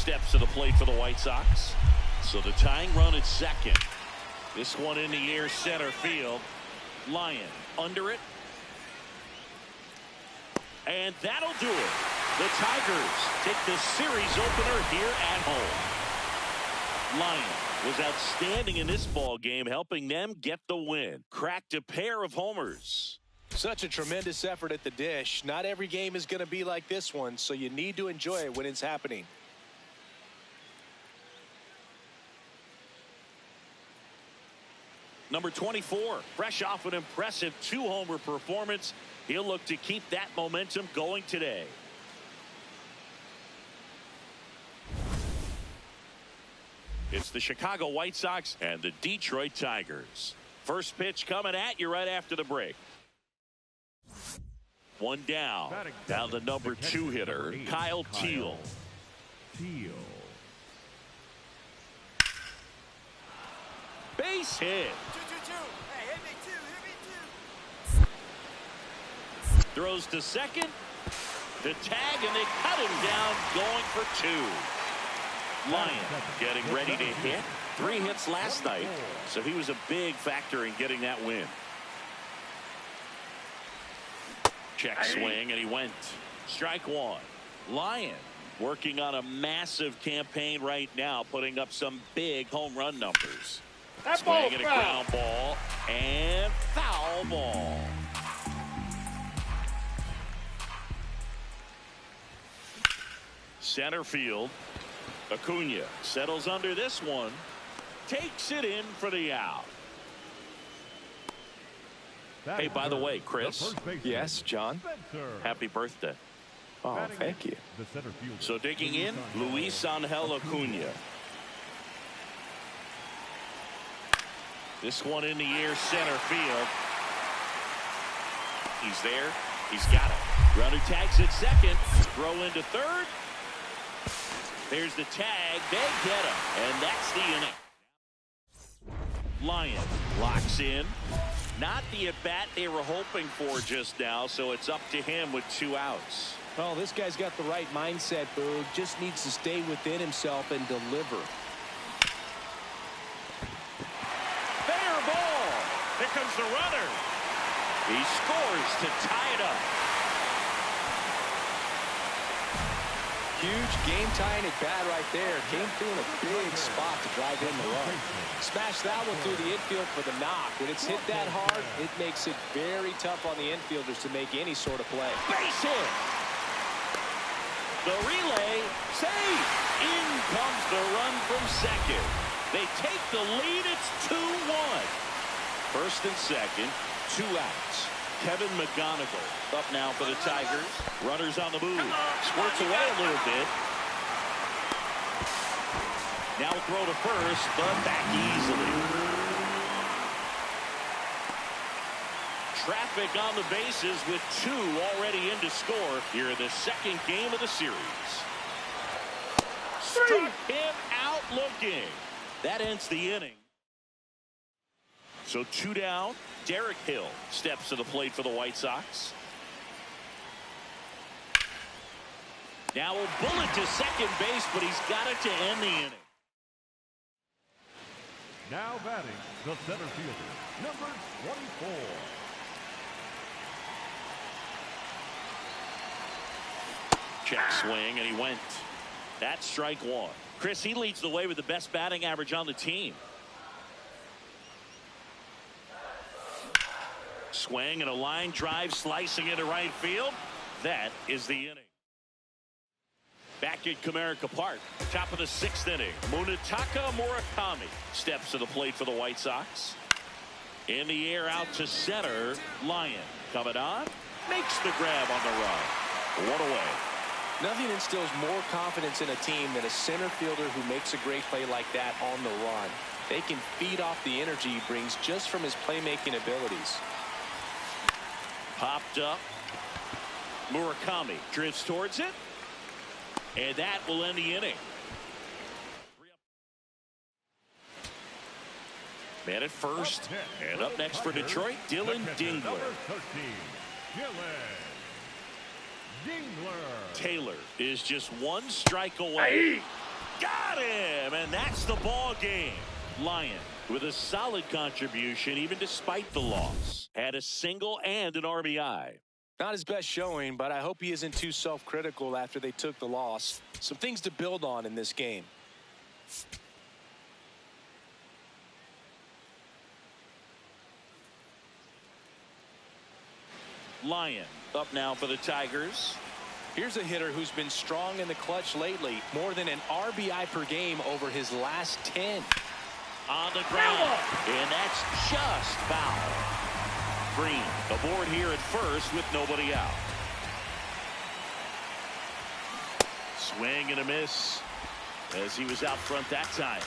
steps to the plate for the White Sox. So the tying run at second. This one in the air, center field. Lyon under it. And that'll do it. The Tigers take the series opener here at home. Lyon was outstanding in this ball game, helping them get the win. Cracked a pair of homers. Such a tremendous effort at the dish. Not every game is going to be like this one, so you need to enjoy it when it's happening. Number 24, fresh off an impressive 2-homer performance. He'll look to keep that momentum going today. It's the Chicago White Sox and the Detroit Tigers. First pitch coming at you right after the break. One down. Down the number 2 hitter, Kyle Teel. Base hit. Throws to second. The tag, and they cut him down, going for 2. Lyon getting ready to hit. 3 hits last night, so he was a big factor in getting that win. Check swing, and he went. Strike 1. Lyon working on a massive campaign right now, putting up some big home run numbers. Swing and a ground ball, and foul ball. Center field. Acuna settles under this one. Takes it in for the out. Hey, by the way, Chris. Yes, John. Happy birthday. Oh, thank you. So digging in, Luis Angel Acuna. This one in the air, center field. He's there. He's got it. Runner tags at second. Throw into third. There's the tag. They get him. And that's the inning. Lyon locks in. Not the at-bat they were hoping for just now, so it's up to him with 2 outs. Oh, this guy's got the right mindset, Boog. Just needs to stay within himself and deliver. Fair ball. Here comes the runner. He scores to tie it up. Huge game-tying at bat right there. Came through in a big spot to drive in the run. Smashed that one through the infield for the knock. When it's hit that hard, it makes it very tough on the infielders to make any sort of play. Base hit. The relay, safe. In comes the run from second. They take the lead. It's 2-1. First and second, 2 outs. Kevin McGonigal up now for the Tigers. Runners on the move. Squirts away a little bit. Now throw to first, but back easily. Traffic on the bases with 2 already in to score here in the second game of the series. Struck him out looking. That ends the inning. So 2 down. Derek Hill steps to the plate for the White Sox. Now a bullet to second base, but he's got it to end the inning. Now batting, the center fielder, number 24. Check swing, and he went. That's strike 1. Chris, he leads the way with the best batting average on the team. Swing and a line drive slicing into right field. That is the inning. Back at Comerica Park, top of the 6th inning. Munetaka Murakami steps to the plate for the White Sox. In the air out to center. Lyon coming on. Makes the grab on the run. 1 away. Nothing instills more confidence in a team than a center fielder who makes a great play like that on the run. They can feed off the energy he brings just from his playmaking abilities. Popped up. Murakami drifts towards it. And that will end the inning. Man at first. And up next for Detroit, Dylan Dingler. Taylor is just 1 strike away. Got him, and that's the ball game. Lyon with a solid contribution even despite the loss. Had a single and an RBI. Not his best showing, but I hope he isn't too self-critical after they took the loss. Some things to build on in this game. Lyon up now for the Tigers. Here's a hitter who's been strong in the clutch lately. More than an RBI per game over his last 10. On the ground, and that's just foul. Green aboard here at first with nobody out. Swing and a miss as he was out front that time.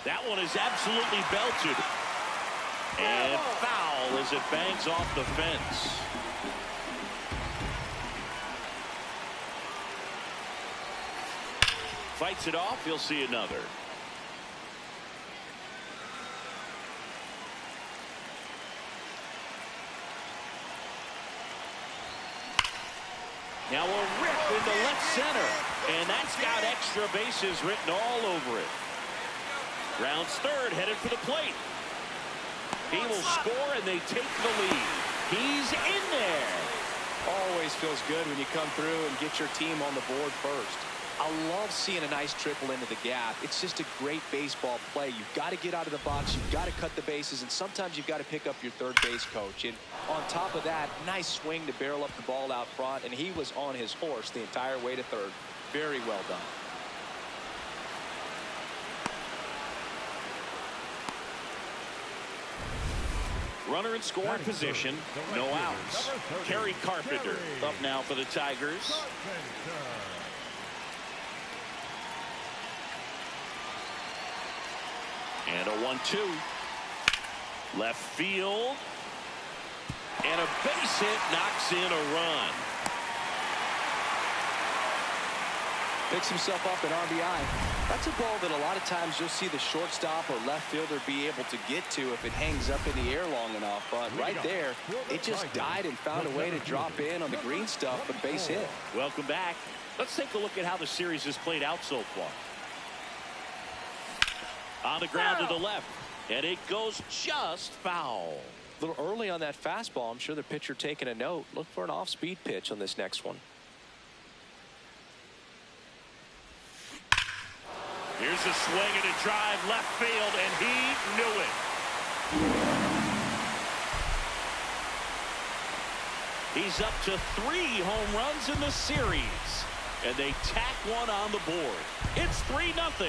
That one is absolutely belted. And foul as it bangs off the fence. Fights it off. He'll see another. Now a rip into left center. And that's got extra bases written all over it. Rounds third, headed for the plate. He will score, and they take the lead. He's in there. Always feels good when you come through and get your team on the board first. I love seeing a nice triple into the gap. It's just a great baseball play. You've got to get out of the box. You've got to cut the bases, and sometimes you've got to pick up your third base coach. And on top of that, nice swing to barrel up the ball out front, and he was on his horse the entire way to third. Very well done. Runner in scoring position, no outs. Kerry Carpenter up now for the Tigers. And a 1-2. Left field. And a base hit knocks in a run. Picks himself up an RBI. That's a ball that a lot of times you'll see the shortstop or left fielder be able to get to if it hangs up in the air long enough. But right there, it just died and found a way to drop in on the green stuff, but base hit. Welcome back. Let's take a look at how the series has played out so far. On the ground to the left, and it goes just foul. A little early on that fastball. I'm sure the pitcher taking a note. Look for an off-speed pitch on this next one. Here's a swing and a drive left field, and he knew it. He's up to 3 home runs in the series, and they tack one on the board. It's 3-0.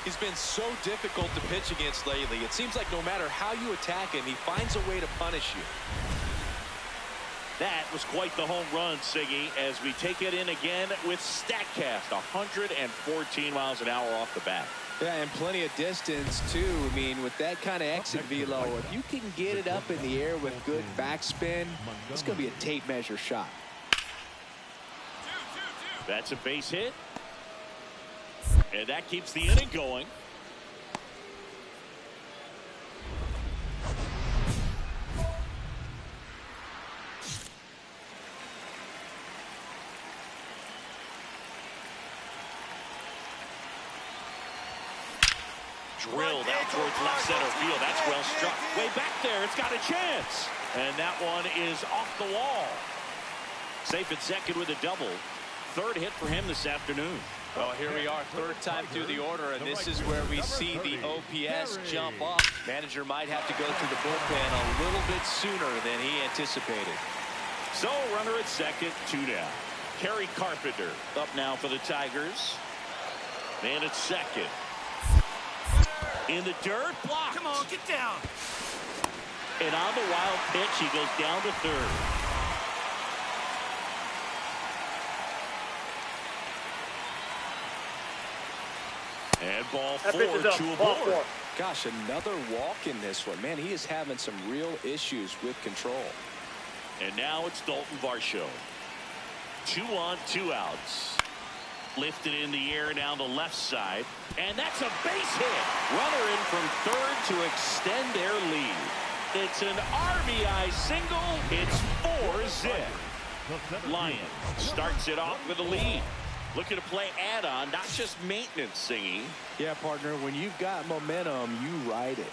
He's been so difficult to pitch against lately. It seems like no matter how you attack him, he finds a way to punish you. That was quite the home run, Siggy, as we take it in again with StatCast. 114 miles an hour off the bat. Yeah, and plenty of distance, too. I mean, with that kind of exit velo, if you can get it up in the air with good backspin, it's going to be a tape measure shot. That's a base hit. And that keeps the inning going. Drilled out towards left center field. That's well struck. Way back there. It's got a chance. And that one is off the wall. Safe at second with a double. Third hit for him this afternoon. Well, here we are, third time through the order, and this is where we see the OPS jump up. Manager might have to go to the bullpen a little bit sooner than he anticipated. So, runner at second, 2 down. Kerry Carpenter up now for the Tigers. Man at second. In the dirt, blocked. Come on, get down. And on the wild pitch, he goes down to third. And ball 4, 2 aboard. Gosh, another walk in this one. Man, he is having some real issues with control. And now it's Dalton Varsho. 2 on, 2 outs. Lifted in the air down the left side. And that's a base hit. Runner in from third to extend their lead. It's an RBI single. It's 4-zip. Lyon starts it off with a lead. Looking to play add-on, not just maintenance singing. Yeah, partner, when you've got momentum, you ride it.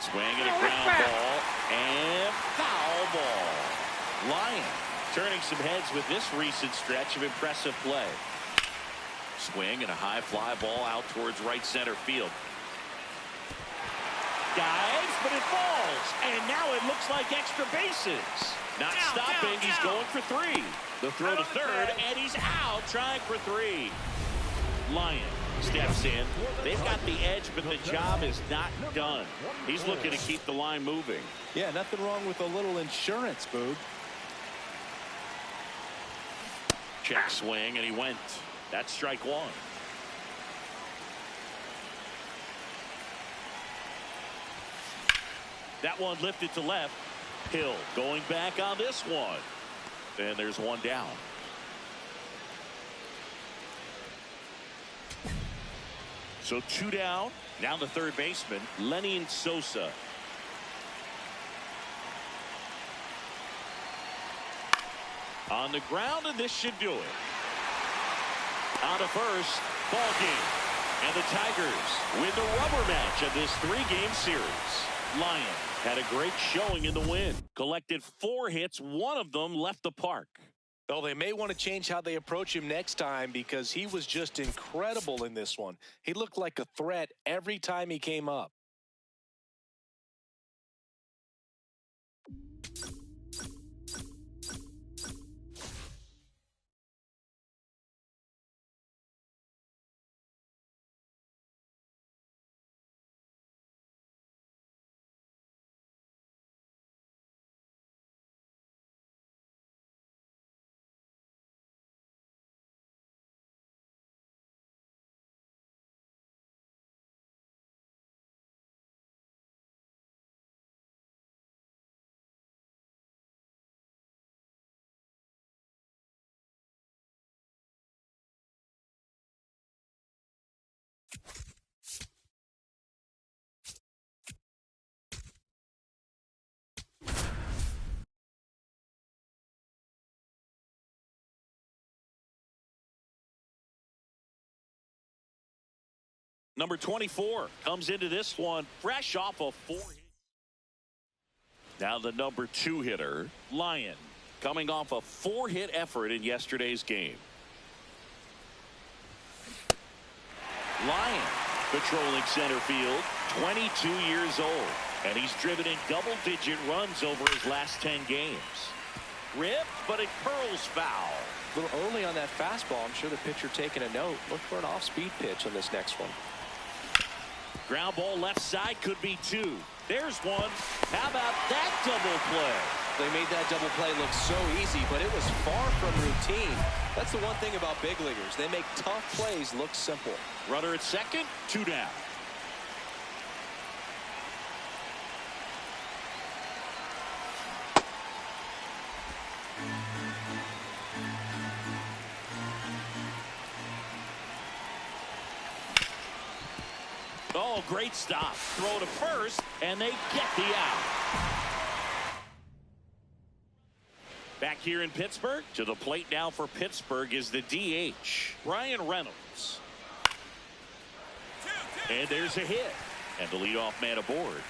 Swing and a ground ball and foul ball. Lyon turning some heads with this recent stretch of impressive play. Swing and a high fly ball out towards right center field. Dives, but it falls. And now it looks like extra bases. Not stopping. He's going for 3. The throw to third, and he's out trying for 3. Lyon steps in. They've got the edge, but the job is not done. He's looking to keep the line moving. Yeah, nothing wrong with a little insurance, Boog. Check swing, and he went. That's strike 1. That one lifted to left. Hill going back on this one. And there's one down. So 2 down. Now the third baseman, Lenny Sosa. On the ground, and this should do it. On to first, ball game. And the Tigers win the rubber match of this 3-game series. Lyon had a great showing in the win. Collected 4 hits, 1 of them left the park. Well, they may want to change how they approach him next time because he was just incredible in this one. He looked like a threat every time he came up. Number 24 comes into this one fresh off of 4 hits. Now the number 2 hitter, Lyon, coming off a 4-hit effort in yesterday's game. Lyon patrolling center field, 22 years old, and he's driven in double-digit runs over his last 10 games. Ripped, but it curls foul. A little early on that fastball. I'm sure the pitcher taking a note. Look for an off-speed pitch on this next one. Ground ball left side, could be 2. There's one. How about that double play? They made that double play look so easy, but it was far from routine. That's the one thing about big leaguers. They make tough plays look simple. Runner at second, 2 down. Oh, great stop. Throw to first, and they get the out. Back here in Pittsburgh, to the plate now for Pittsburgh is the DH, Brian Reynolds. And there's a hit, and the leadoff man aboard.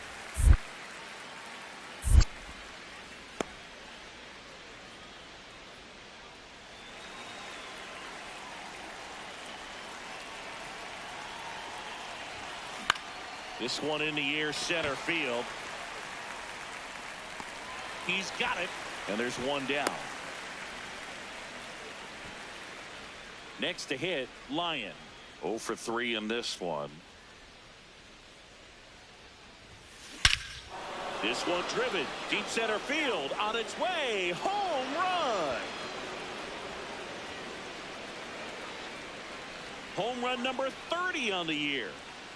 This one in the air, center field. He's got it, and there's one down. Next to hit, Lyon. 0 for 3 in this one. This one driven, deep center field, on its way, home run. Home run number 30 on the year.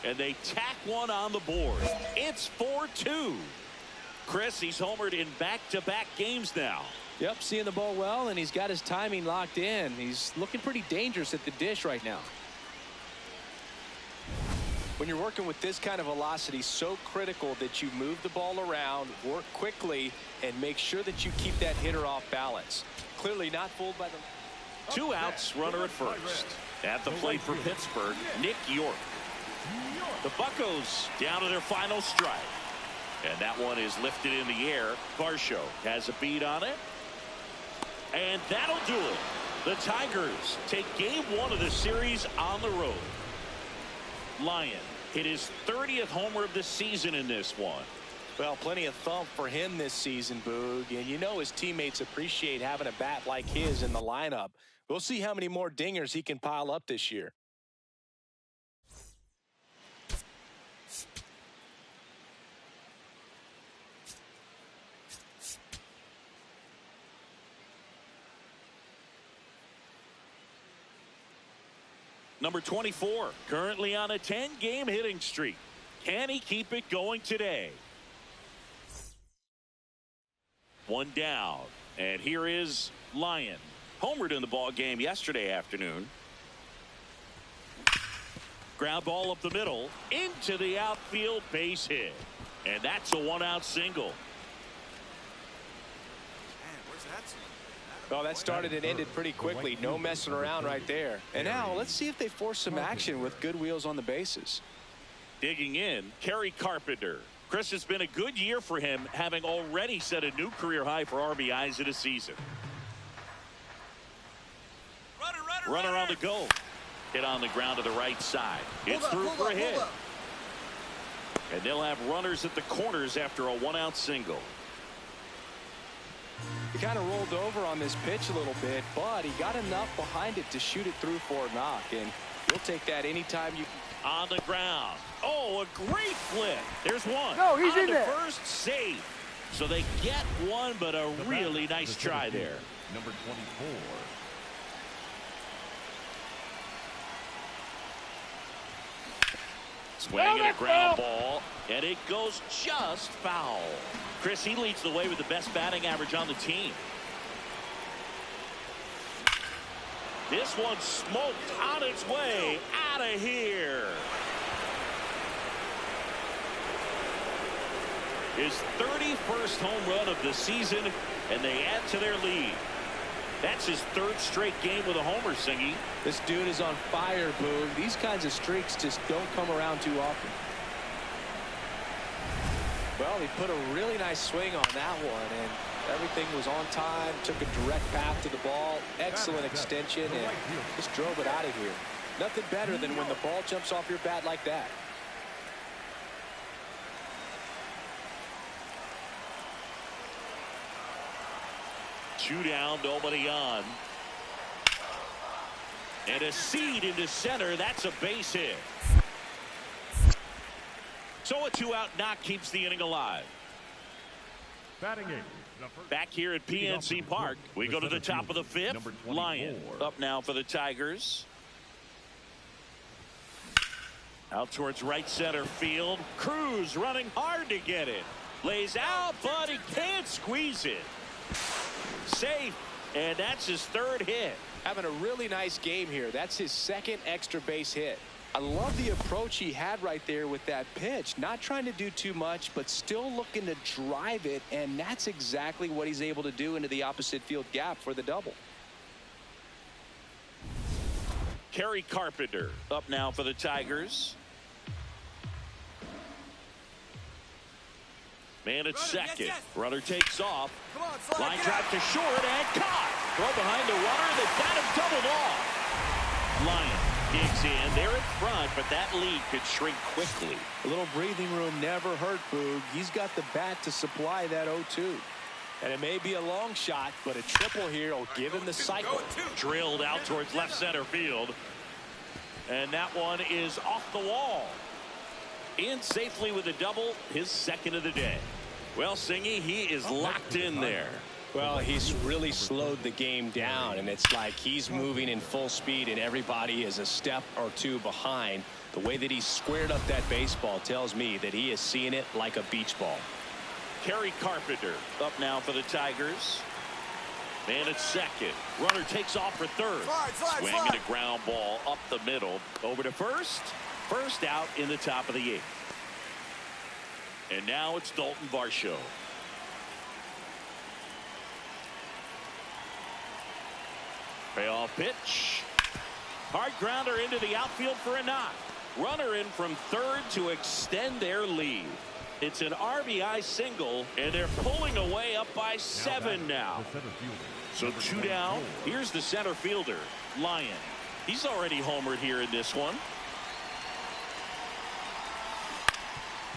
And they tack one on the board. It's 4-2. Chris, he's homered in back-to-back games now. Yep, seeing the ball well, and he's got his timing locked in. He's looking pretty dangerous at the dish right now. When you're working with this kind of velocity, so critical that you move the ball around, work quickly, and make sure that you keep that hitter off balance. Clearly not fooled by the... 2 outs, runner at first. At the plate for Pittsburgh, Nick York. The Buccos down to their final strike. And that one is lifted in the air. Varsho has a beat on it. And that'll do it. The Tigers take game 1 of the series on the road. Lyon hit his 30th homer of the season in this one. Well, plenty of thump for him this season, Boog. And you know his teammates appreciate having a bat like his in the lineup. We'll see how many more dingers he can pile up this year. Number 24, currently on a 10-game hitting streak. Can he keep it going today? One down, and here is Lyon. Homered in the ball game yesterday afternoon. Ground ball up the middle into the outfield, base hit, and that's a 1-out single. Well, that started and ended pretty quickly. No messing around right there. And now let's see if they force some action with good wheels on the bases. Digging in, Kerry Carpenter. Chris, it's been a good year for him, having already set a new career high for RBIs in a season. Runner on the go. Hit on the ground to the right side. It's through for a hit. And they'll have runners at the corners after a 1-out single. He kind of rolled over on this pitch a little bit, but he got enough behind it to shoot it through for a knock, and you'll take that anytime you... On the ground. Oh, a great flip. There's one. No, he's in there. First save. So they get one, but a really nice try there. Number 24. Swinging a ground ball, and it goes just foul. Chris, he leads the way with the best batting average on the team. This one smoked on its way out of here. His 31st home run of the season, and they add to their lead. That's his 3rd straight game with a homer, Singy. This dude is on fire, Boog. These kinds of streaks just don't come around too often. Well, he put a really nice swing on that one, and everything was on time, took a direct path to the ball, excellent extension, and just drove it out of here. Nothing better than when the ball jumps off your bat like that. Two down, nobody on. And a seed into center. That's a base hit. So a 2-out knock keeps the inning alive. Batting eight. Back here at PNC Park, we go to the top of the 5th. Lyon up now for the Tigers. Out towards right center field. Cruz running hard to get it. Lays out, but he can't squeeze it. Safe, and that's his 3rd hit. Having a really nice game here. That's his 2nd extra base hit. I love the approach he had right there with that pitch. Not trying to do too much, but still looking to drive it, and that's exactly what he's able to do into the opposite field gap for the double. Kerry Carpenter up now for the Tigers. Man at second. Runner takes off. Line drive to short and caught. Throw behind the runner. They've got him doubled off. Lyon digs in. They're in front, but that lead could shrink quickly. A little breathing room never hurt, Boog. He's got the bat to supply that 0-2. And it may be a long shot, but a triple here will give him the cycle. Drilled out towards left center field. And that one is off the wall. In safely with a double, his 2nd of the day. Well, Singy, he is locked in there. Well, he's really slowed the game down, and it's like he's moving in full speed, and everybody is a step or 2 behind. The way that he squared up that baseball tells me that he is seeing it like a beach ball. Kerry Carpenter up now for the Tigers. Man at second. Runner takes off for 3rd. Swinging a ground ball up the middle. Over to first. First out in the top of the 8th. And now it's Dalton Varsho. Payoff pitch. Hard grounder into the outfield for a knock. Runner in from third to extend their lead. It's an RBI single, and they're pulling away up by 7 now. So 2 down. Here's the center fielder, Lyon. He's already homered here in this one.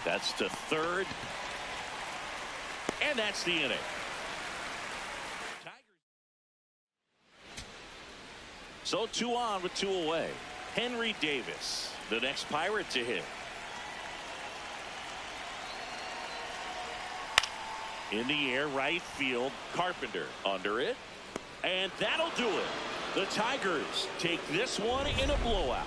That's to third. And that's the inning. So 2 on with 2 away. Henry Davis, the next Pirate to hit. In the air, right field, Carpenter under it. And that'll do it. The Tigers take this one in a blowout.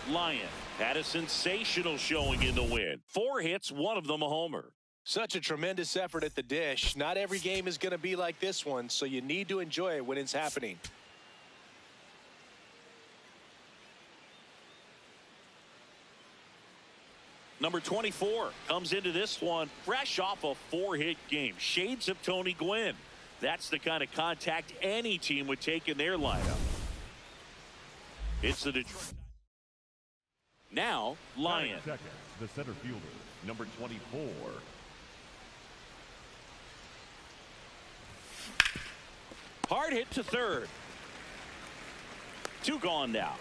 Lyon had a sensational showing in the win. 4 hits, 1 of them a homer. Such a tremendous effort at the dish. Not every game is going to be like this one, so you need to enjoy it when it's happening. Number 24 comes into this one fresh off a 4-hit game. Shades of Tony Gwynn. That's the kind of contact any team would take in their lineup. It's the Detroit. Now, Lyon. Second, the center fielder, number 24. Hard hit to third. 2 gone now.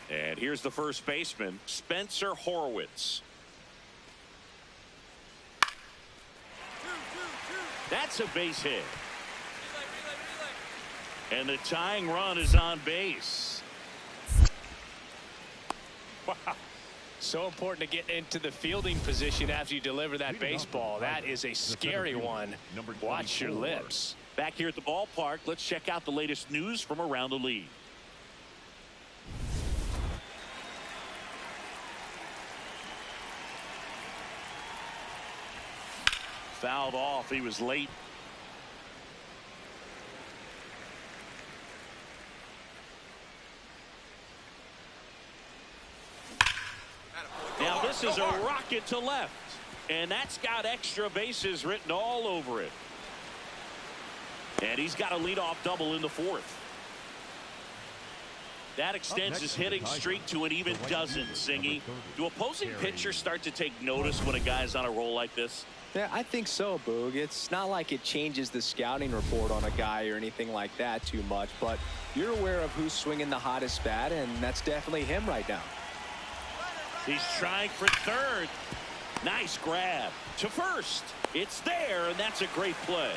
And here's the first baseman, Spencer Horwitz. That's a base hit. And the tying run is on base. Wow. So important to get into the fielding position after you deliver that baseball. That is a scary one. Watch your lips. Back here at the ballpark, let's check out the latest news from around the league. Fouled off. He was late. Now this is a rocket to left, and that's got extra bases written all over it. And he's got a leadoff double in the 4th. That extends his hitting streak to an even dozen, Singy. Do opposing pitchers start to take notice when a guy's on a roll like this? Yeah, I think so, Boog. It's not like it changes the scouting report on a guy or anything like that too much, but you're aware of who's swinging the hottest bat, and that's definitely him right now. He's trying for third. Nice grab to first. It's there, and that's a great play.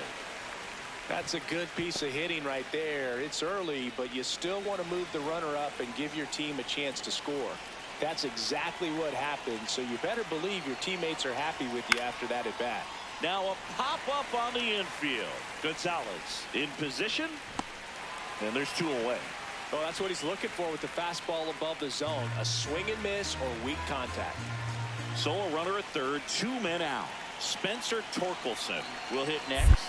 That's a good piece of hitting right there. It's early, but you still want to move the runner up and give your team a chance to score. That's exactly what happened, so you better believe your teammates are happy with you after that at bat. Now a pop-up on the infield. Gonzalez in position, and there's 2 away. Oh, that's what he's looking for with the fastball above the zone. A swing and miss or weak contact. So a runner at third, 2 men out. Spencer Torkelson will hit next.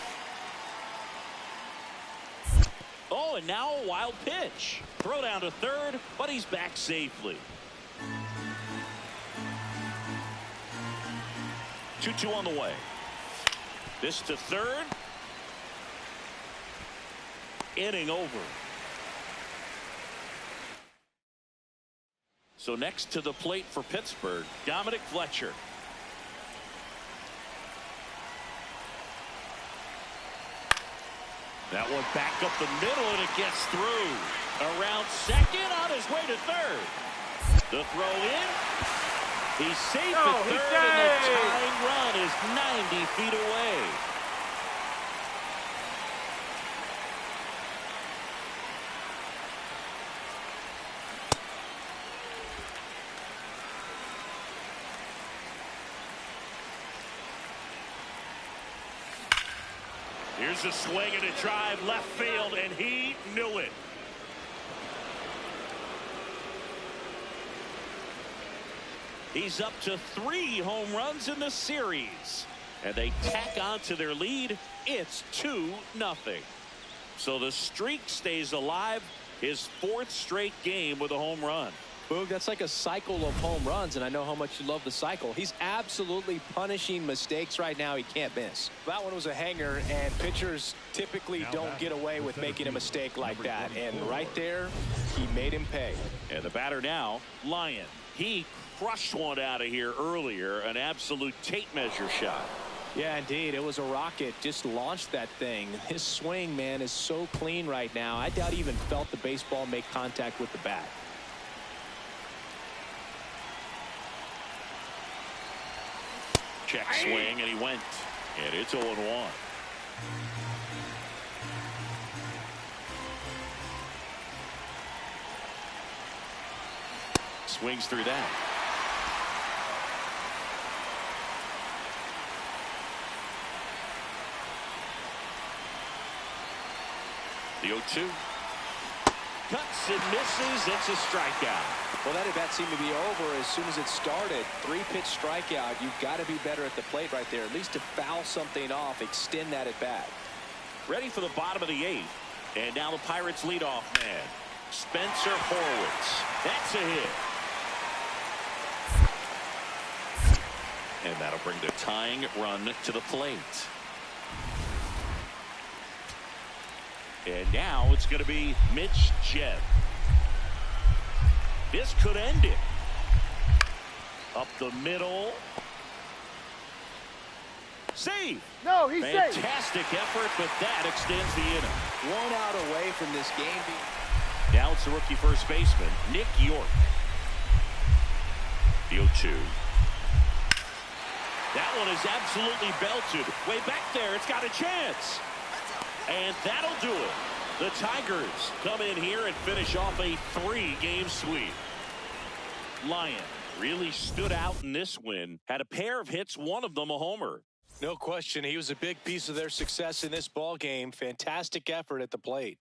Oh, and now a wild pitch. Throw down to third, but he's back safely. 2-2 on the way. This to third. Inning over. So next to the plate for Pittsburgh, Dominic Fletcher. That one back up the middle, and it gets through. Around second, on his way to third. The throw in. He's safe at third, and the tying run is 90 feet away. Here's a swing and a drive left field, and he knew it. He's up to 3 home runs in the series, and they tack on to their lead. It's 2-0. So the streak stays alive, His 4th straight game with a home run. Boog, that's like a cycle of home runs, and I know how much you love the cycle. He's absolutely punishing mistakes right now he can't miss. That one was a hanger, and pitchers typically don't get away with making a mistake like that. And right there, he made him pay. And the batter now, Lyon. He crushed one out of here earlier, an absolute tape measure shot. Yeah, indeed. It was a rocket. Just launched that thing. His swing, man, is so clean right now. I doubt he even felt the baseball make contact with the bat. Check swing, and he went. And it's 0-1. Swings through that. The 0-2. Cuts and misses. It's a strikeout. Well, that at bat seemed to be over as soon as it started. 3-pitch strikeout. You've got to be better at the plate right there, at least to foul something off, extend that at bat. Ready for the bottom of the 8th. And now the Pirates leadoff man, Spencer Horwitz. That's a hit. And that'll bring the tying run to the plate. And now it's going to be Mitch Jebb. This could end it. Up the middle. Save. No, he's safe. Fantastic effort, but that extends the inning. 1 out away from this game being. Now it's the rookie first baseman, Nick York. The 0-2. That one is absolutely belted. Way back there, it's got a chance. And that'll do it. The Tigers come in here and finish off a 3-game sweep. Lyon really stood out in this win. Had a pair of hits, one of them a homer. No question, he was a big piece of their success in this ball game. Fantastic effort at the plate.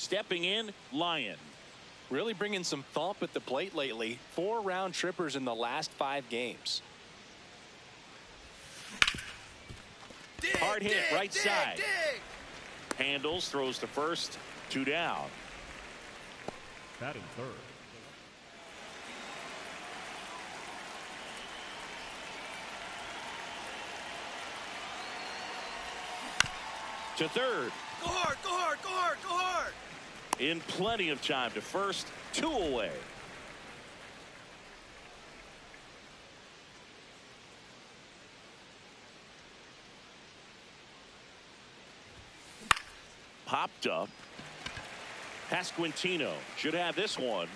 Stepping in, Lyon. Really bringing some thump at the plate lately. 4 round trippers in the last 5 games. Hard hit, right side. Handles, throws to first, 2 down. Batting third. To third. Go hard, go hard, go hard, go hard. In plenty of time to first, 2 away. popped up. Pasquantino should have this one.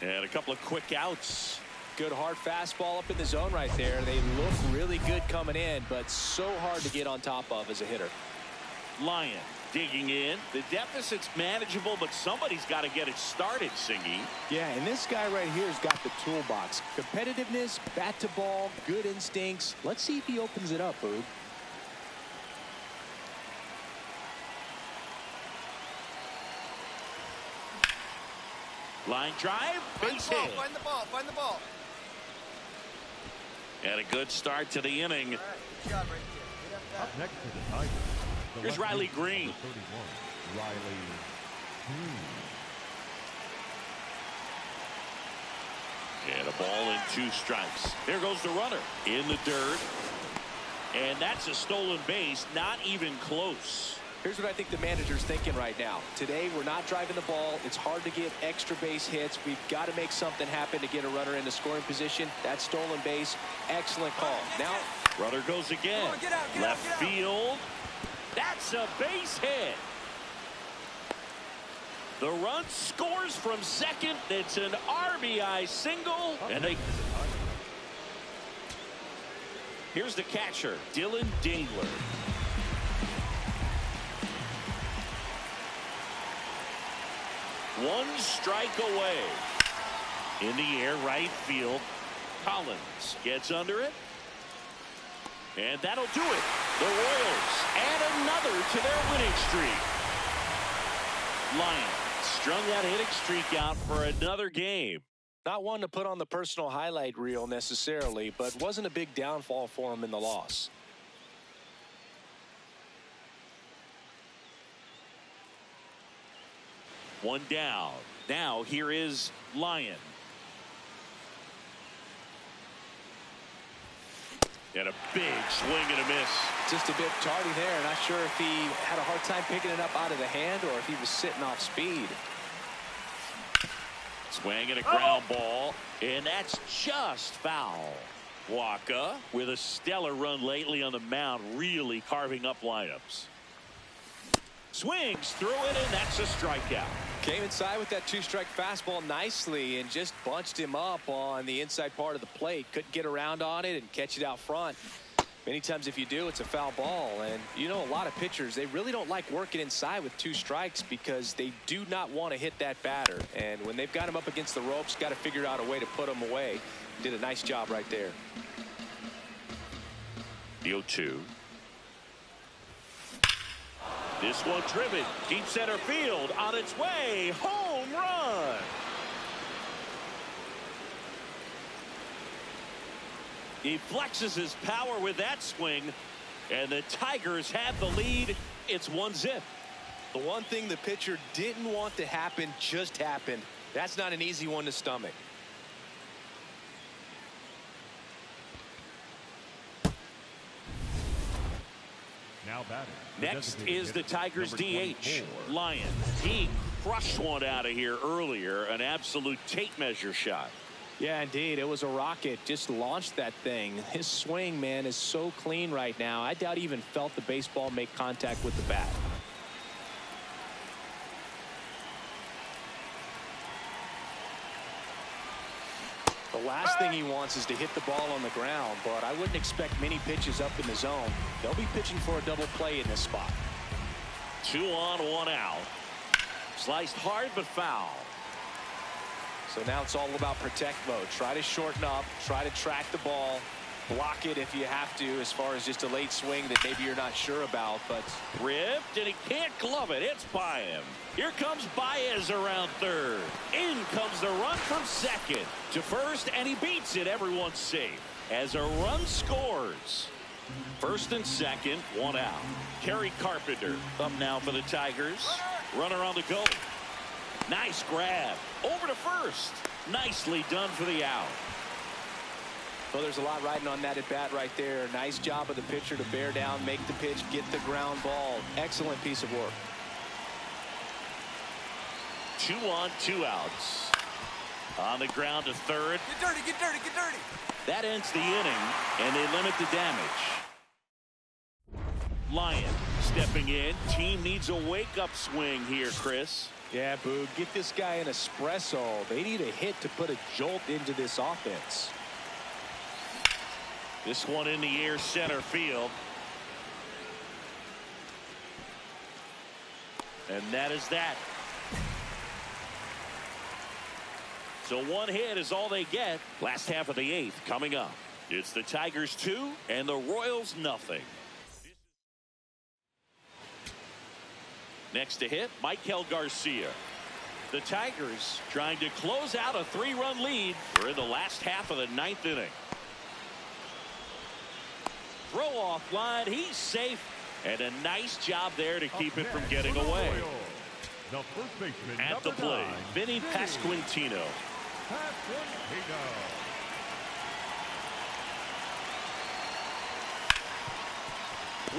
And a couple of quick outs. Good hard fastball up in the zone right there. They look really good coming in, but so hard to get on top of as a hitter. Lyon digging in. The deficit's manageable, but somebody's got to get it started, Singy. Yeah, and this guy right here has got the toolbox. Competitiveness, bat to ball, good instincts. Let's see if he opens it up, Boog. Line drive, base hit. Find the ball, find the ball. And a good start to the inning. All right, good job right there. Get up Up next to the Tigers. the Here's left Riley fielder, Green. number 31, Riley Green. And a ball and 2 strikes. There goes the runner in the dirt. And that's a stolen base, not even close. Here's what I think the manager's thinking right now. Today, we're not driving the ball. It's hard to get extra base hits. We've got to make something happen to get a runner into scoring position. That stolen base, excellent call. Now, Runner goes again. Come on, get out, get Left out, get out. field. That's a base hit. The run scores from second. It's an RBI single. And they... Here's the catcher, Dylan Dingler. One strike away. In the air, right field. Collins gets under it. And that'll do it. The Royals add another to their winning streak. Lions strung that hitting streak out for another game. not one to put on the personal highlight reel necessarily, but wasn't a big downfall for him in the loss. One down. Now here is Lyon. And a big swing and a miss. Just a bit tardy there. Not sure if he had a hard time picking it up out of the hand or if he was sitting off speed. Swing and a ground ball. And that's just foul. Waka with a stellar run lately on the mound, really carving up lineups. Swings through it, and that's a strikeout. Came inside with that two-strike fastball nicely and just bunched him up on the inside part of the plate. Couldn't get around on it and catch it out front. Many times if you do, it's a foul ball. And you know, a lot of pitchers, they really don't like working inside with two strikes because they do not want to hit that batter. And when they've got him up against the ropes, got to figure out a way to put him away. Did a nice job right there. The 0-2. This one driven deep center field, on its way, home run. He flexes his power with that swing, and the Tigers have the lead. It's 1-0. The one thing the pitcher didn't want to happen just happened. That's not an easy one to stomach. Now batting. Next is the Tigers Number DH, 24. Lyon. He crushed one out of here earlier, an absolute tape measure shot. Yeah, indeed. It was a rocket. Just launched that thing. His swing, man, is so clean right now. I doubt he even felt the baseball make contact with the bat. The last thing he wants is to hit the ball on the ground, but I wouldn't expect many pitches up in the zone. They'll be pitching for a double play in this spot. 2 on, 1 out. Sliced hard but foul. So now it's all about protect mode. Try to shorten up, try to track the ball, block it if you have to, as far as just a late swing that maybe you're not sure about. But Ripped, and he can't glove it. It's by him. Here comes Baez around third. In comes the run from second to first, and he beats it. Everyone's safe as a run scores. First and second, 1 out. Kerry Carpenter up now for the Tigers. Runner on the go. Nice grab. Over to first. Nicely done for the out. well, there's a lot riding on that at bat right there. Nice job of the pitcher to bear down, make the pitch, get the ground ball. Excellent piece of work. 2 on, 2 outs. On the ground to third. Get dirty, get dirty, get dirty. That ends the inning, and they limit the damage. Lyon stepping in. Team needs a wake-up swing here, Chris. Yeah, Boog, get this guy an espresso. They need a hit to put a jolt into this offense. This one in the air, center field. And that is that. So one hit is all they get. Last half of the eighth coming up. It's the Tigers 2 and the Royals nothing. Next to hit, Michael Garcia. The Tigers trying to close out a 3-run lead. We're in the last half of the ninth inning. Throw off line. He's safe. And a nice job there to keep it from getting away. The first baseman At the plate, Vinny Pasquantino.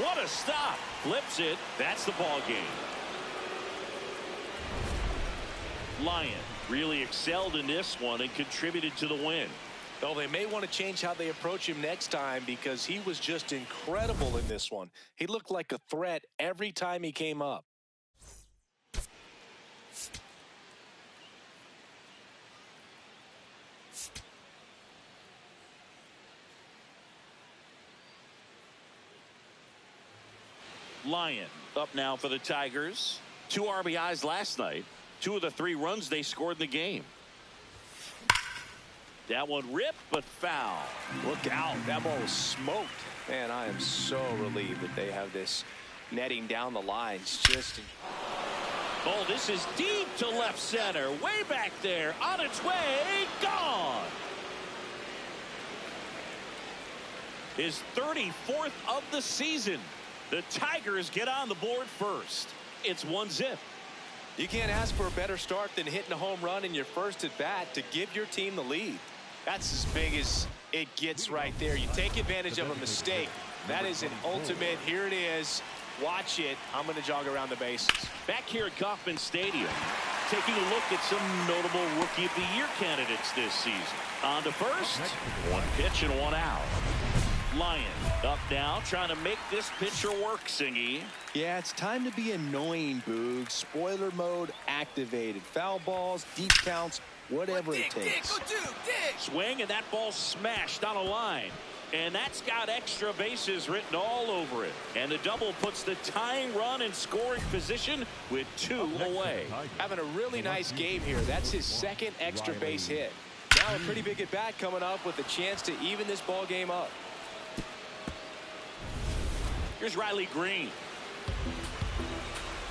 What a stop. Flips it. That's the ball game. Lyon really excelled in this one and contributed to the win. Well, they may want to change how they approach him next time because he was just incredible in this one. He looked like a threat every time he came up. Lyon up now for the Tigers. 2 RBIs last night. 2 of the 3 runs they scored in the game. That one ripped, but foul. Look out. That ball was smoked. Man, I am so relieved that they have this netting down the lines. Oh, this is deep to left center. Way back there. On its way. Gone. His 34th of the season. The Tigers get on the board first. It's 1-0. You can't ask for a better start than hitting a home run in your first at bat to give your team the lead. That's as big as it gets right there. You take advantage of a mistake. That is an ultimate. Here it is. Watch it. I'm going to jog around the bases. Back here at Kauffman Stadium, taking a look at some notable Rookie of the Year candidates this season. On to first. 1 pitch and 1 out. Lyon up now, trying to make this pitcher work, Singy. Yeah, it's time to be annoying, Boog. Spoiler mode activated. Foul balls, deep counts, whatever it takes. Swing, and that ball smashed on a line. And that's got extra bases written all over it. And the double puts the tying run in scoring position with 2 away. Having a really nice game here. That's his 2nd extra base hit. Now a pretty big at bat coming up with a chance to even this ball game up. Here's Riley Green.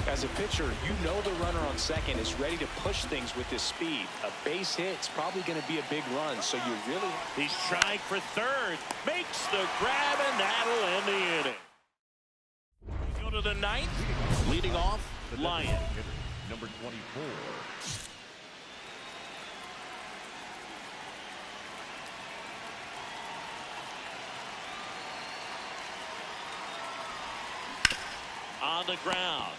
As a pitcher, you know the runner on second is ready to push things with his speed. A base hit's probably going to be a big run, so you really... He's trying for third. Makes the grab, and that'll end the inning. Go to the 9th. Leading off, Lyon. Number 24. On the ground.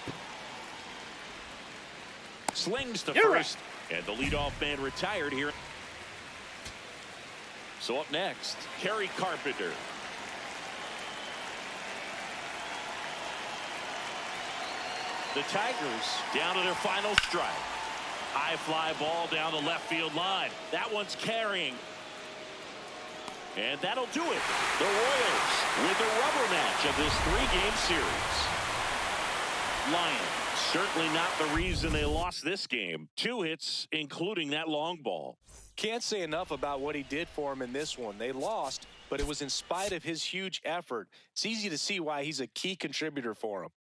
Slings to You're first. And the leadoff man retired here. So up next, Kerry Carpenter. The Tigers down to their final strike. High fly ball down the left field line. That one's carrying. And that'll do it. The Royals with the rubber match of this 3-game series. Lyon, certainly not the reason they lost this game. 2 hits, including that long ball. Can't say enough about what he did for him in this one. They lost, but it was in spite of his huge effort. It's easy to see why he's a key contributor for him.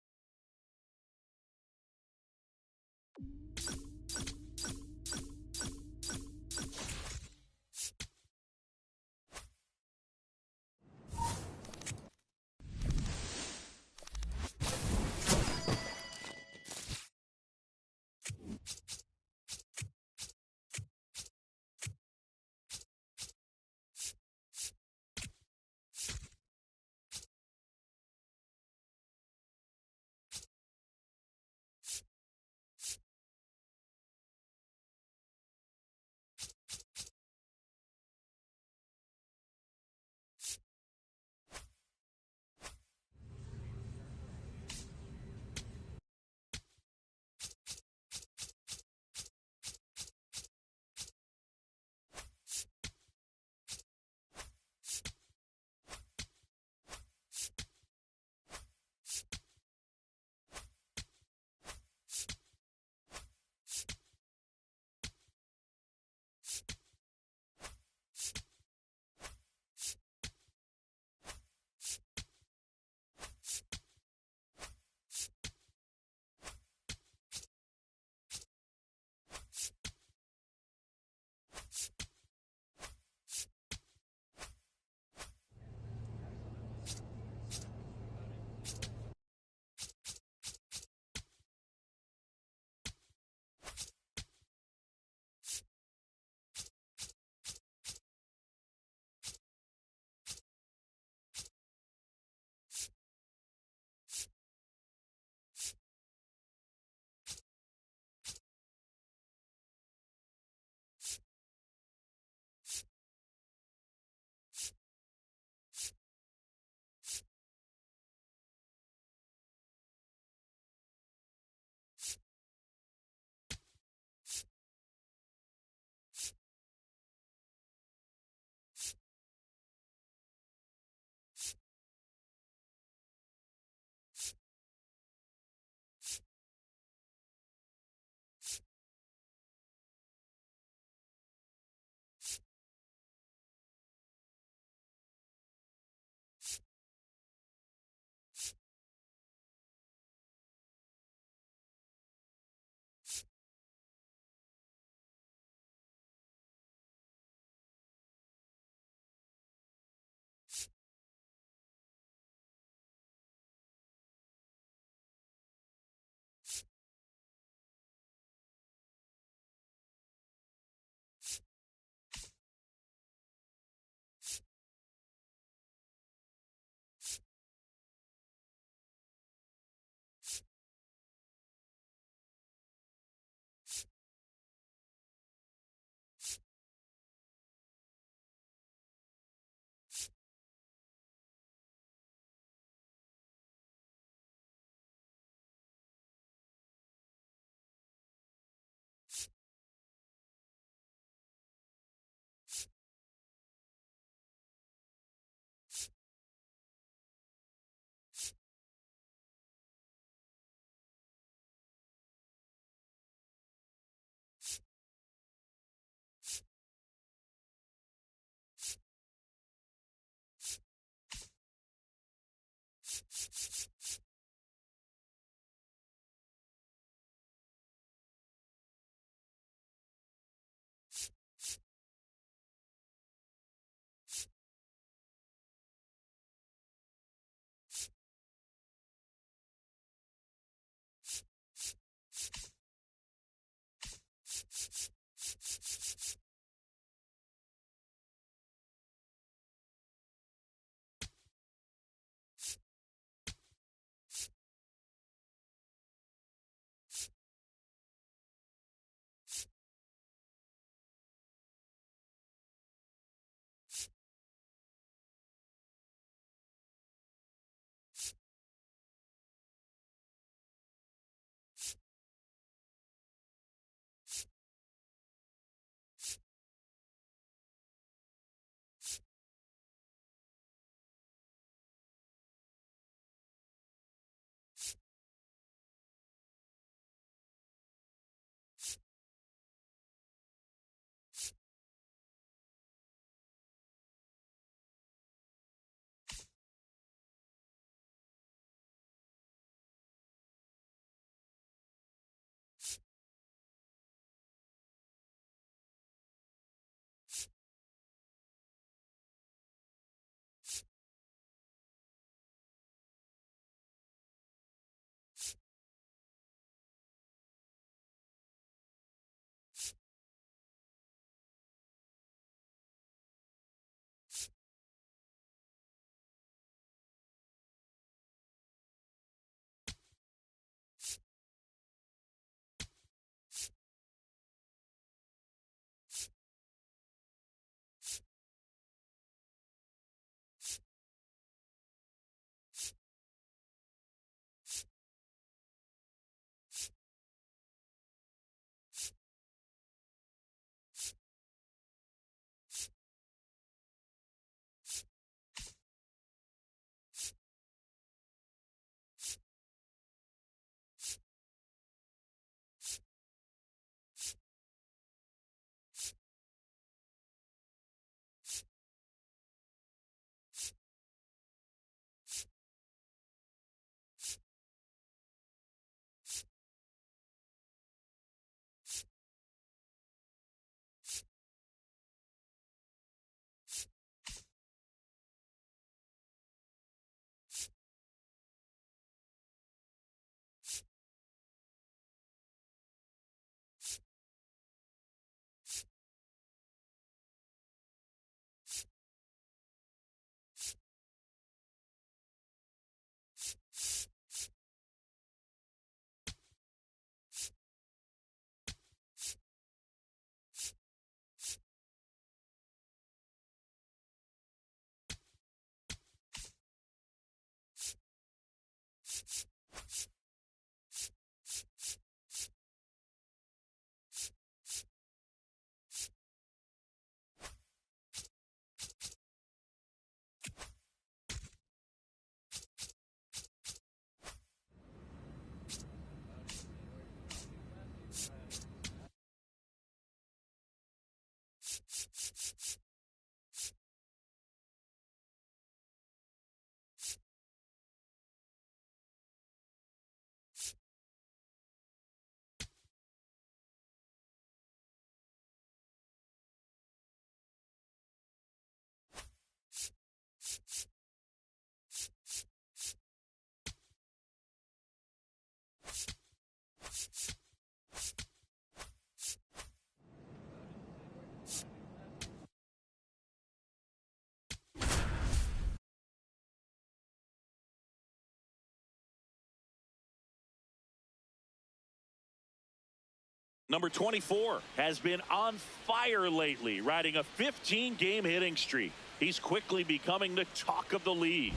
Number 24 has been on fire lately, riding a 15-game hitting streak. He's quickly becoming the talk of the league.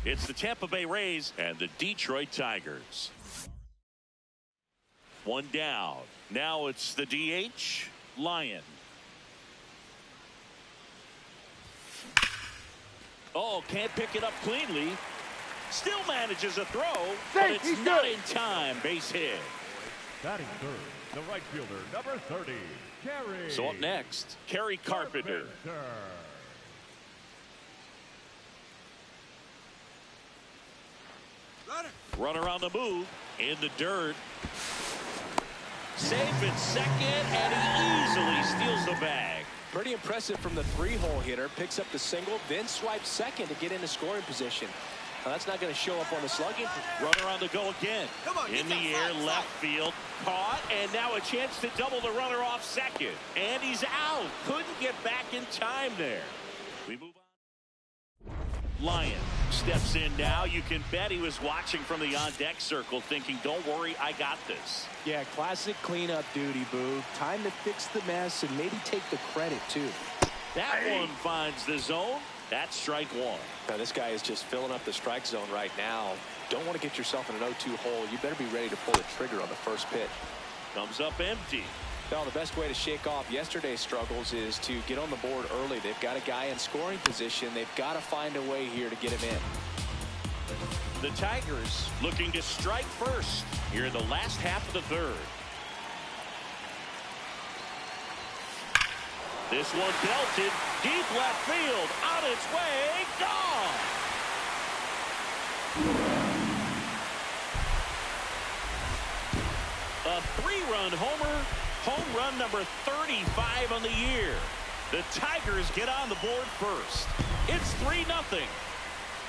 It's the Tampa Bay Rays and the Detroit Tigers. One down. Now it's the DH, Lyon. Oh, can't pick it up cleanly. Still manages a throw, but it's not in time. Base hit. Batting third, the right fielder, number 30, Kerry. So up next, Kerry Carpenter. Runner on the move in the dirt. Safe at second, and he easily steals the bag. Pretty impressive from the three-hole hitter. Picks up the single, then swipes second to get into scoring position. Now, that's not going to show up on the slugging. Runner on the go again. Come on, in the air, left field. Caught, and now a chance to double the runner off second. And he's out. Couldn't get back in time there. We move on. Lyon steps in now. You can bet he was watching from the on-deck circle thinking, don't worry, I got this. Yeah, classic cleanup duty, Boo. Time to fix the mess and maybe take the credit, too. That one finds the zone. That's strike one. Now, this guy is just filling up the strike zone right now. Don't want to get yourself in an 0-2 hole. You better be ready to pull the trigger on the first pitch. Comes up empty. Well, the best way to shake off yesterday's struggles is to get on the board early. They've got a guy in scoring position. They've got to find a way here to get him in. The Tigers looking to strike first here in the last half of the third. This one belted deep left field, on its way, gone. A three-run homer, home run number 35 on the year. The Tigers get on the board first. It's 3-0.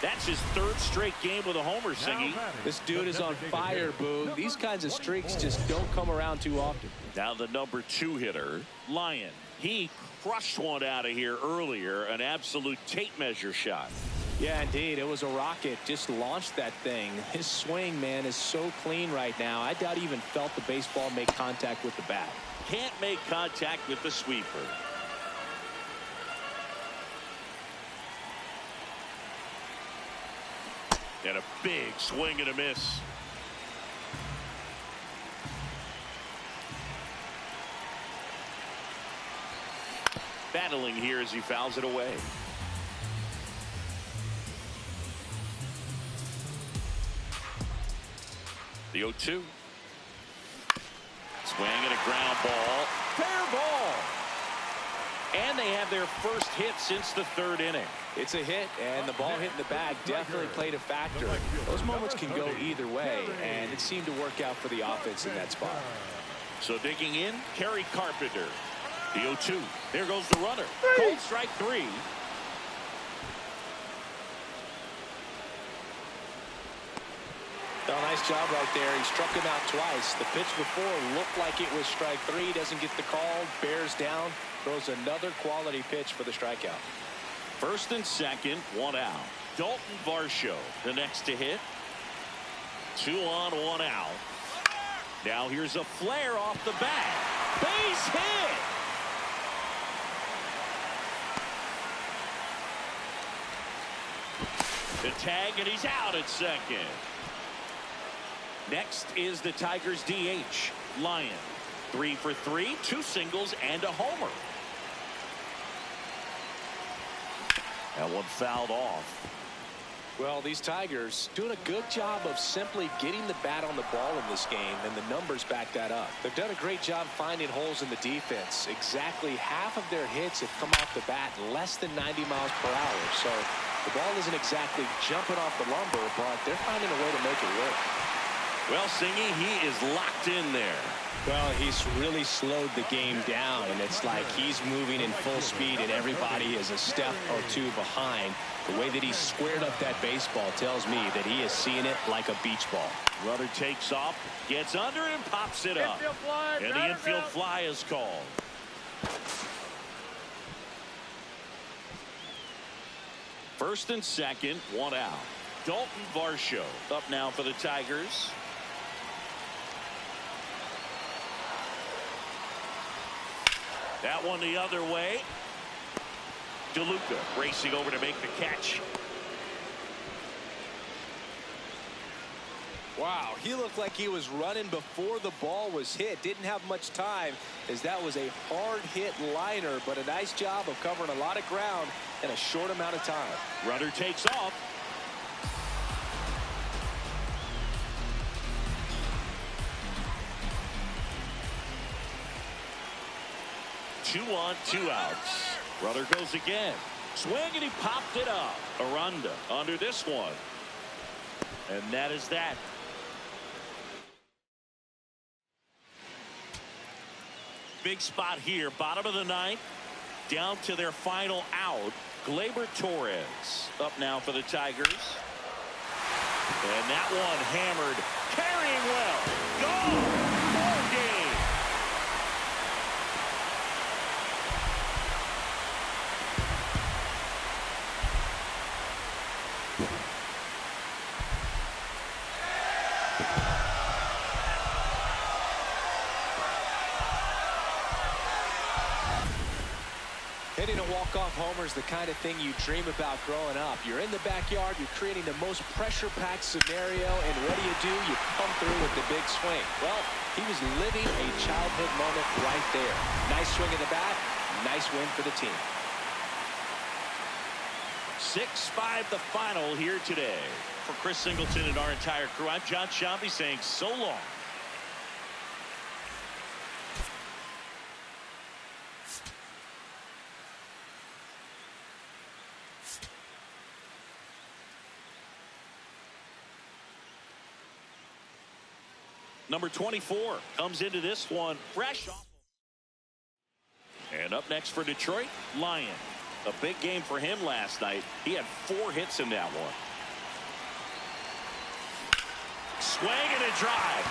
That's his third straight game with a homer, Singy. This dude is on fire, Boo. These kinds of streaks just don't come around too often. Now the number 2 hitter, Lyon. He crushed one out of here earlier, an absolute tape measure shot. Yeah, indeed. It was a rocket. Just launched that thing. His swing, man, is so clean right now. I doubt he even felt the baseball make contact with the bat. Can't make contact with the sweeper. And a big swing and a miss. Battling here as he fouls it away. The 0-2. Swing and a ground ball. Fair ball. And they have their first hit since the third inning. It's a hit, and the ball hitting the bag definitely played a factor. Those moments can go either way, and it seemed to work out for the offense in that spot. So digging in, Kerry Carpenter. The 0-2. There goes the runner. Called strike 3. Oh, nice job right there. He struck him out twice. The pitch before looked like it was strike 3. Doesn't get the call. Bears down. Throws another quality pitch for the strikeout. First and second, 1 out. Dalton Varsho, the next to hit. 2 on, 1 out. Now here's a flare off the bat. Base hit. The tag, and he's out at second. Next is the Tigers DH, Lyon. 3 for 3, 2 singles and a homer. That one fouled off. Well, these Tigers doing a good job of simply getting the bat on the ball in this game, and the numbers back that up. They've done a great job finding holes in the defense. Exactly half of their hits have come off the bat less than 90 miles per hour. So the ball isn't exactly jumping off the lumber, but they're finding a way to make it work. Well, Singy, he is locked in there. Well, he's really slowed the game down, and it's like he's moving in full speed, and everybody is a step or two behind. The way that he squared up that baseball tells me that he is seeing it like a beach ball. Runner takes off, gets under it, and pops it up. Infield fly, And the infield fly is called. First and second, 1 out. Dalton Varsho up now for the Tigers. That one the other way. DeLuca racing over to make the catch. Wow, he looked like he was running before the ball was hit. Didn't have much time, as that was a hard hit liner, but a nice job of covering a lot of ground in a short amount of time. Runner takes off. Two on, 2 outs. Runner goes again. Swing, and he popped it up. Aranda under this one. And that is that. Big spot here, bottom of the ninth, down to their final out. Gleyber Torres up now for the Tigers. And that one hammered, carrying well. Gone. Ball game. Hitting a walk-off homer is the kind of thing you dream about growing up. You're in the backyard, you're creating the most pressure-packed scenario, and what do? You come through with the big swing. Well, he was living a childhood moment right there. Nice swing of the bat, nice win for the team. 6-5 the final here today. For Chris Singleton and our entire crew, I'm John Shambi saying so long. Number 24 comes into this one fresh off. And up next for Detroit, Lyon. A big game for him last night. He had 4 hits in that one. Swing and a drive.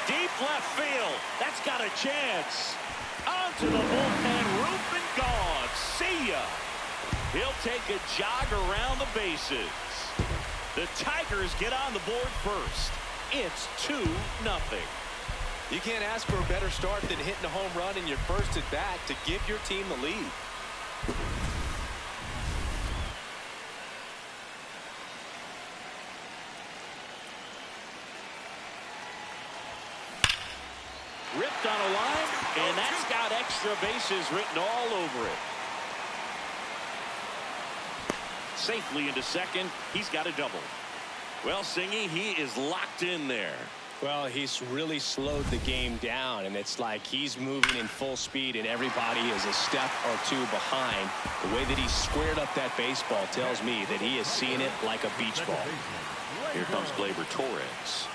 Deep left field. That's got a chance. Onto the bullpen. Roof and gone. See ya. He'll take a jog around the bases. The Tigers get on the board first. It's 2-0. You can't ask for a better start than hitting a home run in your first at bat to give your team the lead. Ripped on a line, and that's got extra bases written all over it. Safely into second. He's got a double. Well, Singy, he is locked in there. Well, he's really slowed the game down, and it's like he's moving in full speed, and everybody is a step or two behind. The way that he squared up that baseball tells me that he is seeing it like a beach ball. Here comes Gleyber Torres.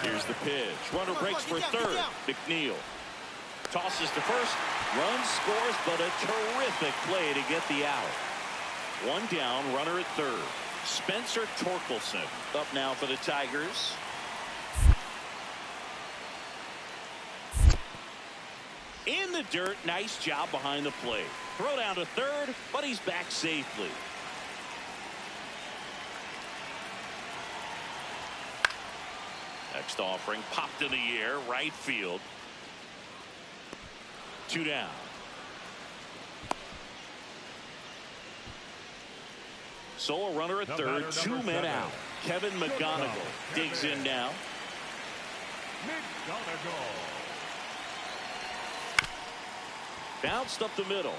Here's the pitch. Runner breaks for third. McNeil tosses to first. Run scores, but a terrific play to get the out. One down, runner at third. Spencer Torkelson up now for the Tigers. In the dirt, nice job behind the plate. Throw down to third, but he's back safely. Next offering popped in the air, right field. 2 down. So a runner at third, 2 men out. Kevin McGonigal digs in now. Bounced up the middle.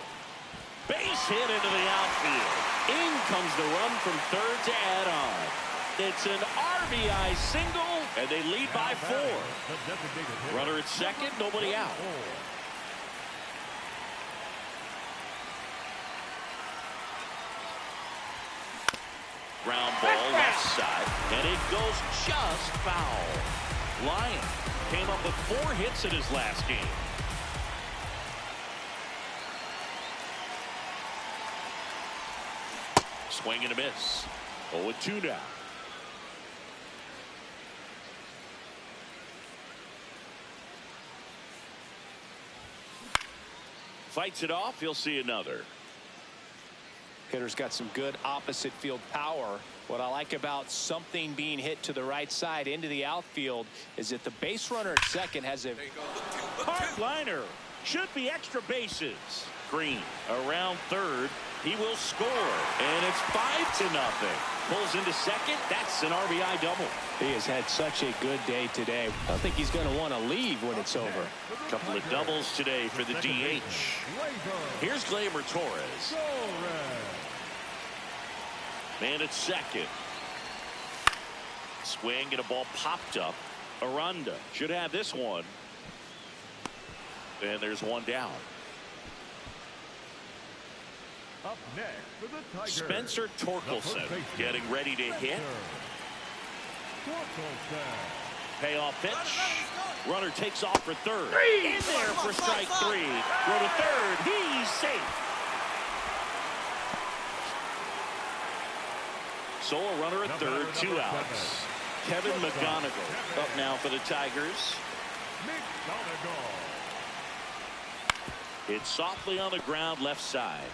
Base hit into the outfield. In comes the run from third to add on. It's an RBI single, and they lead by 4. Runner at second, nobody out. Ground ball left side, and it goes just foul. Lyon came up with 4 hits in his last game. Swing and a miss. 0-2 now. Fights it off. He'll see another. Hitter's got some good opposite field power. What I like about something being hit to the right side into the outfield is that the base runner at second has a hard liner. Should be extra bases. Green around third. He will score, and it's 5-0. Pulls into second. That's an RBI double. He has had such a good day today. I don't think he's going to want to leave when it's over. A couple of doubles today for the DH. Here's Gleyber Torres. Man at second. Swing and a ball popped up. Aranda should have this one. And there's one down. Up next for the Tigers, Spencer Torkelson getting ready to hit. Payoff pitch. Runner takes off for third. In there for strike three. Throw to third. He's safe. So a runner at third, 2 outs. Kevin McGonigal up now for the Tigers. It's softly on the ground left side.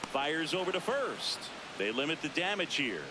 Fires over to first. They limit the damage here.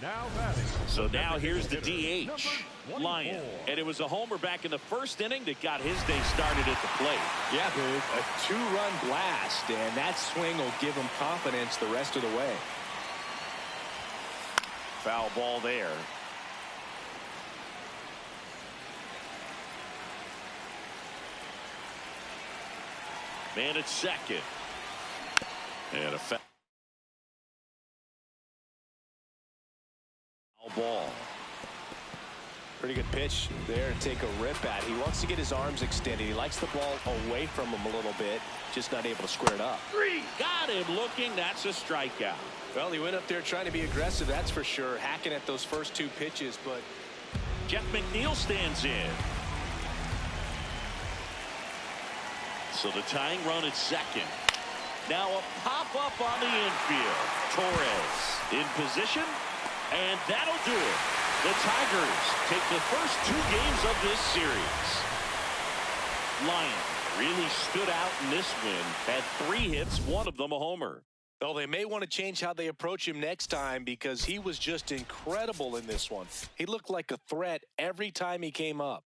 Now batting. So now here's the DH, Lyon. And it was a homer back in the first inning that got his day started at the plate. Yeah, dude, a 2-run blast, and that swing will give him confidence the rest of the way. Foul ball there. Man at second. And a foul ball. Pretty good pitch there to take a rip at. He wants to get his arms extended. He likes the ball away from him a little bit, just not able to square it up. Got him looking. That's a strikeout. Well, he went up there trying to be aggressive, that's for sure, hacking at those first 2 pitches, but Jeff McNeil stands in. So the tying run at second. Now a pop-up on the infield. Torres in position, and that'll do it. The Tigers take the first 2 games of this series. Lyon really stood out in this win. Had 3 hits, one of them a homer. well, they may want to change how they approach him next time because he was just incredible in this one. He looked like a threat every time he came up.